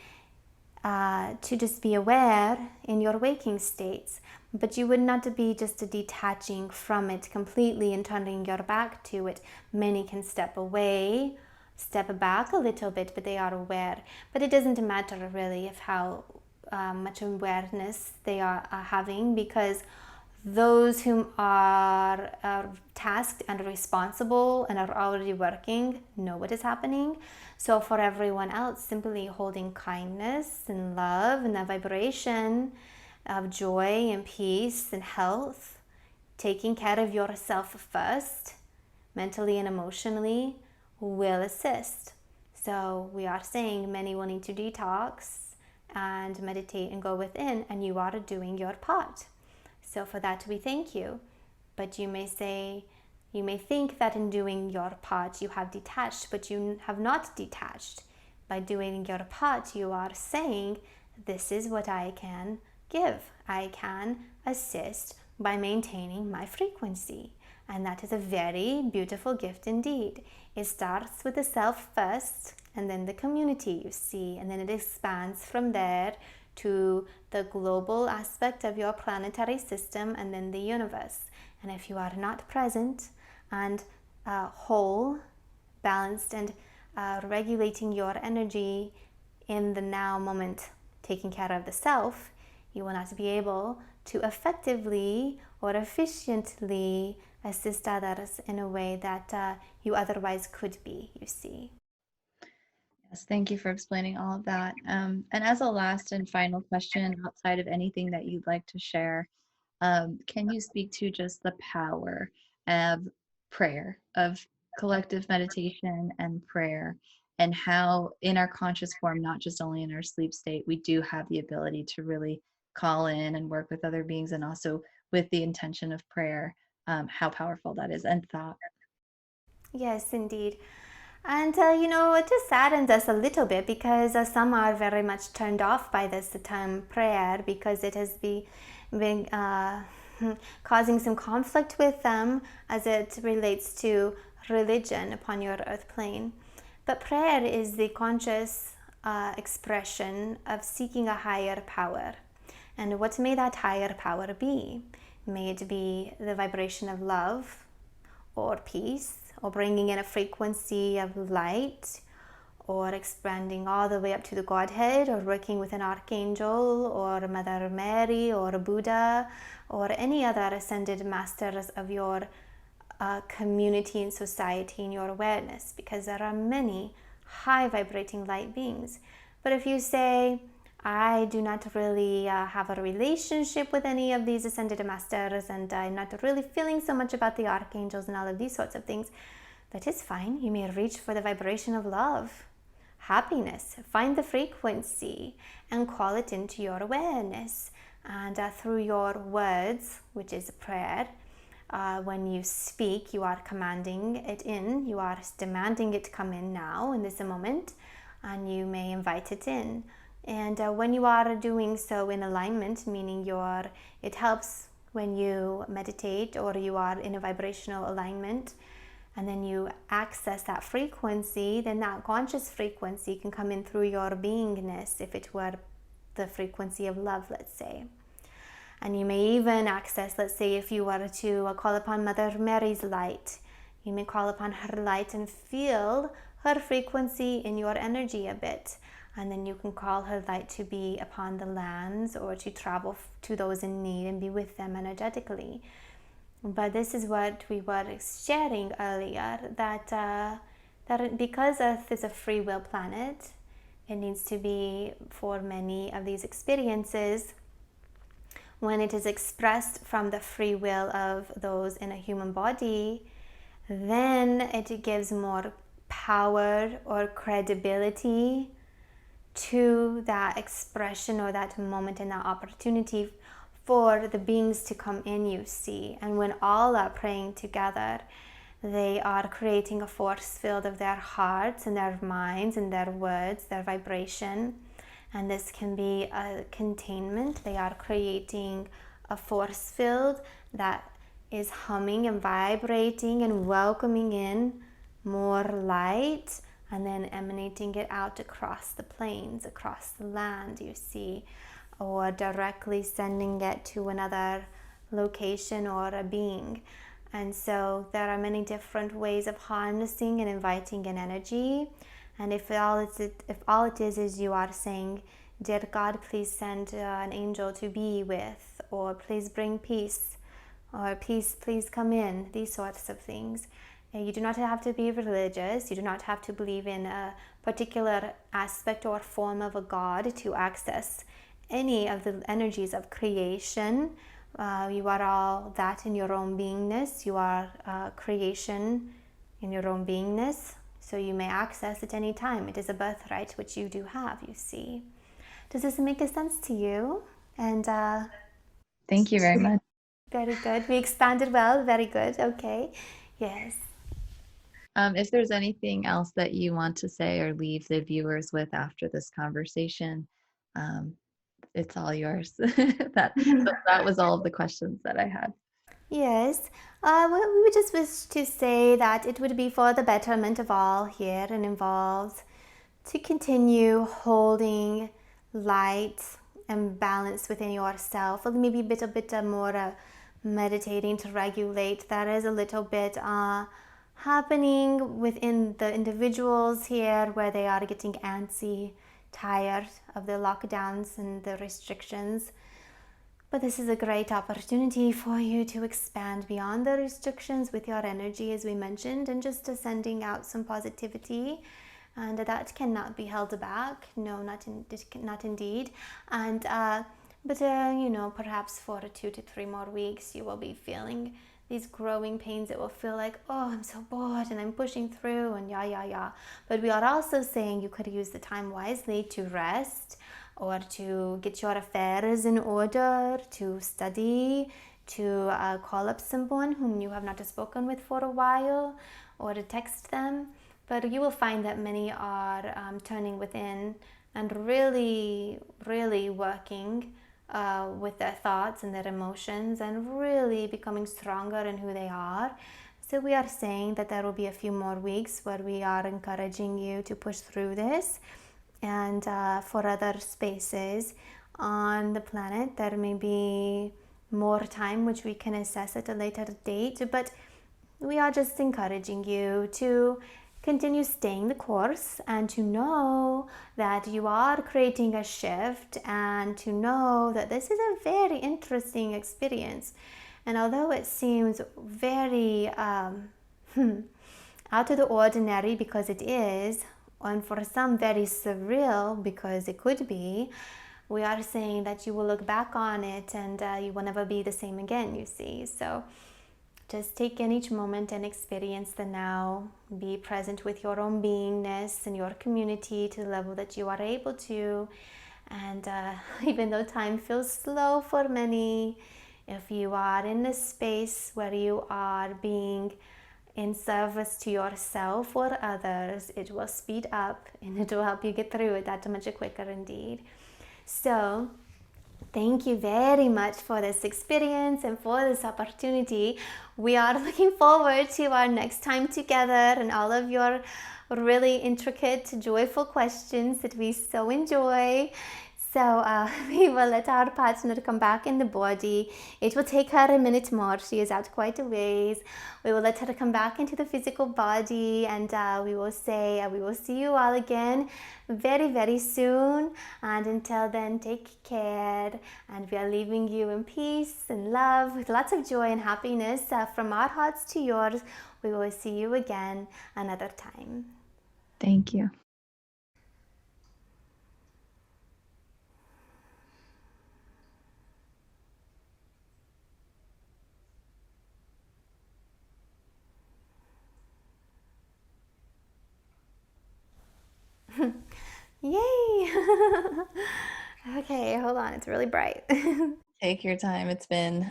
Speaker 2: to just be aware in your waking states. But you would not be just detaching from it completely and turning your back to it. Many can step away, step back a little bit, but they are aware. But it doesn't matter really of how much awareness they are having, because those whom are tasked and responsible and are already working know what is happening. So for everyone else, simply holding kindness and love and a vibration of joy and peace and health, taking care of yourself first, mentally and emotionally, will assist. So we are saying many will need to detox and meditate and go within, and you are doing your part. So for that we thank you. But you may think that in doing your part you have detached, but you have not detached. By doing your part, you are saying, this is what I can give. I can assist by maintaining my frequency. And that is a very beautiful gift indeed. It starts with the self first, and then the community, you see, and then it expands from there to the global aspect of your planetary system, and then the universe. And if you are not present and whole, balanced, and regulating your energy in the now moment, taking care of the self, you will not be able to effectively or efficiently assist others in a way that you otherwise could be, you see.
Speaker 1: Yes, thank you for explaining all of that. And as a last and final question, outside of anything that you'd like to share, can you speak to just the power of prayer, of collective meditation and prayer, and how in our conscious form, not just only in our sleep state, we do have the ability to really call in and work with other beings, and also with the intention of prayer, how powerful that is, and thought.
Speaker 2: Yes, indeed. And it just saddens us a little bit, because some are very much turned off by this term prayer, because it has been causing some conflict with them as it relates to religion upon your earth plane. But prayer is the conscious expression of seeking a higher power. And what may that higher power be? May it be the vibration of love or peace, or bringing in a frequency of light, or expanding all the way up to the Godhead, or working with an Archangel, or Mother Mary, or a Buddha, or any other ascended masters of your community and society in your awareness, because there are many high vibrating light beings. But if you say, I do not really have a relationship with any of these ascended masters, and I'm not really feeling so much about the archangels and all of these sorts of things, that is fine. You may reach for the vibration of love, happiness, find the frequency and call it into your awareness. And through your words, which is a prayer, when you speak, you are commanding it in, you are demanding it come in now in this moment, and you may invite it in. And when you are doing so in alignment, meaning it helps when you meditate or you are in a vibrational alignment, and then you access that frequency, then that conscious frequency can come in through your beingness, if it were the frequency of love, let's say. And you may even access, let's say, if you were to call upon Mother Mary's light, you may call upon her light and feel her frequency in your energy a bit. And then you can call her light to be upon the lands, or to travel to those in need and be with them energetically. But this is what we were sharing earlier, that because Earth is a free will planet, it needs to be, for many of these experiences, when it is expressed from the free will of those in a human body, then it gives more power or credibility to that expression or that moment and that opportunity for the beings to come in, you see. And when all are praying together, They are creating a force field of their hearts and their minds and their words, their vibration. And this can be a containment. They are creating a force field that is humming and vibrating and welcoming in more light, and then emanating it out across the plains, across the land, you see, or directly sending it to another location or a being. And so there are many different ways of harnessing and inviting an energy. And if all it is you are saying, dear God, please send an angel to be with, or please bring peace, or peace, please come in, these sorts of things. You do not have to be religious. You do not have to believe in a particular aspect or form of a God to access any of the energies of creation. You are all that in your own beingness. You are creation in your own beingness. So you may access at any time. It is a birthright which you do have, you see. Does this make a sense to you? And
Speaker 1: Thank you very much.
Speaker 2: very good. We expanded well. Very good. Okay. Yes.
Speaker 1: If there's anything else that you want to say or leave the viewers with after this conversation, it's all yours. That was all of the questions that I had.
Speaker 2: Yes, we would just wish to say that it would be for the betterment of all here and involved to continue holding light and balance within yourself, or maybe a bit more meditating to regulate. That is a little bit happening within the individuals here, where they are getting antsy, tired of the lockdowns and the restrictions. But this is a great opportunity for you to expand beyond the restrictions with your energy, as we mentioned, and just sending out some positivity. And that cannot be held back. No, not indeed. And but perhaps for 2 to 3 more weeks, you will be feeling these growing pains. It will feel like, oh, I'm so bored and I'm pushing through and yeah. But we are also saying you could use the time wisely to rest, or to get your affairs in order, to study, to call up someone whom you have not spoken with for a while, or to text them. But you will find that many are turning within and really, really working with their thoughts and their emotions, and really becoming stronger in who they are. So we are saying that there will be a few more weeks where we are encouraging you to push through this. And for other spaces on the planet, there may be more time which we can assess at a later date, but we are just encouraging you to continue staying the course, and to know that you are creating a shift, and to know that this is a very interesting experience. And although it seems very out of the ordinary, because it is, and for some very surreal, because it could be, we are saying that you will look back on it and you will never be the same again, you see. So just take in each moment and experience the now. Be present with your own beingness and your community to the level that you are able to. And even though time feels slow for many, if you are in a space where you are being in service to yourself or others, it will speed up and it will help you get through it that much quicker indeed. So thank you very much for this experience and for this opportunity. We are looking forward to our next time together and all of your really intricate, joyful questions that we so enjoy. So we will let our partner come back in the body. It will take her a minute more. She is out quite a ways. We will let her come back into the physical body, and we will say, we will see you all again very, very soon. And until then, take care. And we are leaving you in peace and love with lots of joy and happiness from our hearts to yours. We will see you again another time.
Speaker 1: Thank you.
Speaker 2: Yay! Okay, hold on. It's really bright.
Speaker 1: Take your time. It's been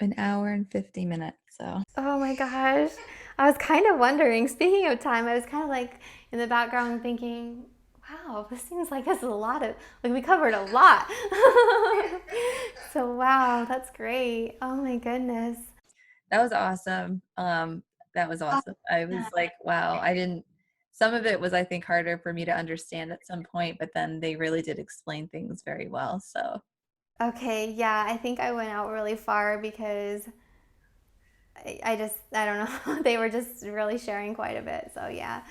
Speaker 1: An hour and 50 minutes. So
Speaker 2: Oh my gosh. I was kind of wondering, speaking of time, I was kind of like in the background thinking, wow, this seems like this is a lot of, like we covered a lot. So, wow, that's great. Oh my goodness.
Speaker 1: that was awesome. That was awesome. I was like, wow, some of it was, I think, harder for me to understand at some point, but then they really did explain things very well. So
Speaker 2: Okay, yeah, I think I went out really far because I don't know, they were just really sharing quite a bit. So, yeah.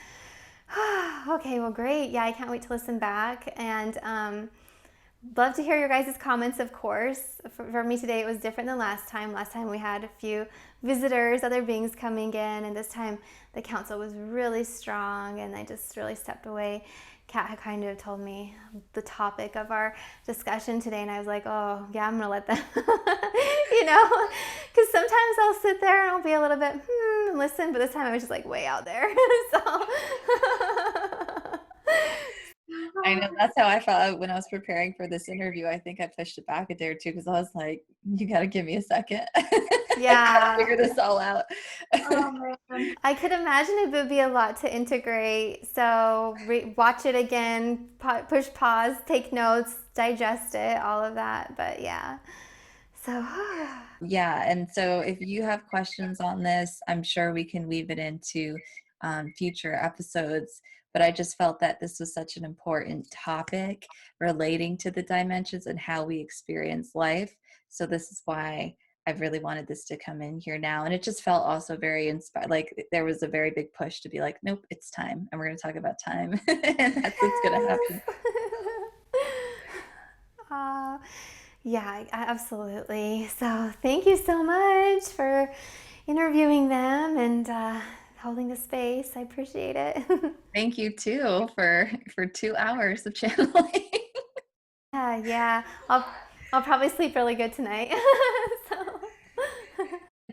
Speaker 2: Okay, well, great. Yeah, I can't wait to listen back. And love to hear your guys' comments, of course. For me today, it was different than last time. Last time we had a few visitors, other beings coming in, and this time the council was really strong, and I just really stepped away. Kat had kind of told me the topic of our discussion today, and I was like, oh, yeah, I'm going to let them, because sometimes I'll sit there and I'll be a little bit, and listen, but this time I was just like way out there. So.
Speaker 1: I know that's how I felt when I was preparing for this interview. I think I pushed it back a day or two because I was like, you got to give me a second. I gotta
Speaker 2: Yeah.
Speaker 1: figure this all out.
Speaker 2: Oh man. I could imagine it would be a lot to integrate. So watch it again, push pause, take notes, digest it, all of that. But yeah. So
Speaker 1: Yeah, and so if you have questions on this, I'm sure we can weave it into future episodes. But I just felt that this was such an important topic relating to the dimensions and how we experience life. So this is why I've really wanted this to come in here now. And it just felt also very inspired. Like there was a very big push to be like, nope, it's time. And we're going to talk about time. And that's what's going to happen.
Speaker 2: uh, yeah, absolutely. So thank you so much for interviewing them and holding the space. I appreciate it.
Speaker 1: Thank you too for 2 hours of channeling.
Speaker 2: Yeah. I'll probably sleep really good tonight. So.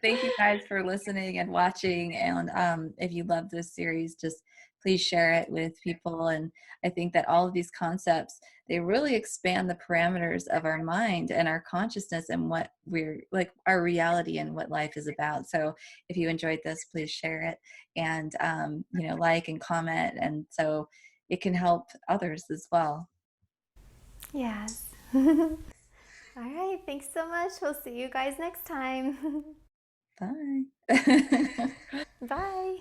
Speaker 1: Thank you guys for listening and watching. And if you love this series, just please share it with people. And I think that all of these concepts, they really expand the parameters of our mind and our consciousness and what we're like, our reality and what life is about. So if you enjoyed this, please share it and, like and comment. And so it can help others as well.
Speaker 2: Yes. All right. Thanks so much. We'll see you guys next time.
Speaker 1: Bye.
Speaker 2: Bye.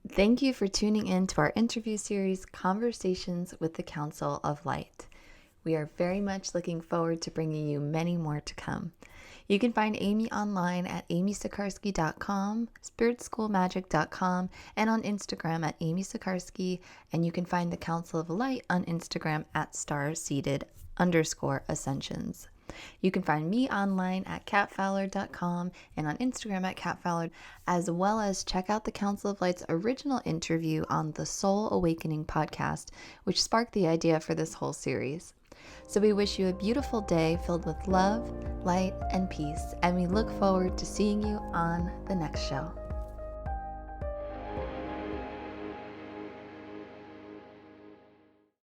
Speaker 1: Thank you for tuning in to our interview series, Conversations with the Council of Light. We are very much looking forward to bringing you many more to come. You can find Amy online at amysikarskie.com, spiritschoolmagic.com, and on Instagram at amysikarskie. And you can find the Council of Light on Instagram at starseeded_ascensions. You can find me online at catfowler.com and on Instagram at catfowler, as well as check out the Council of Light's original interview on the Soul Awakening podcast, which sparked the idea for this whole series. So we wish you a beautiful day filled with love, light, and peace, and we look forward to seeing you on the next show.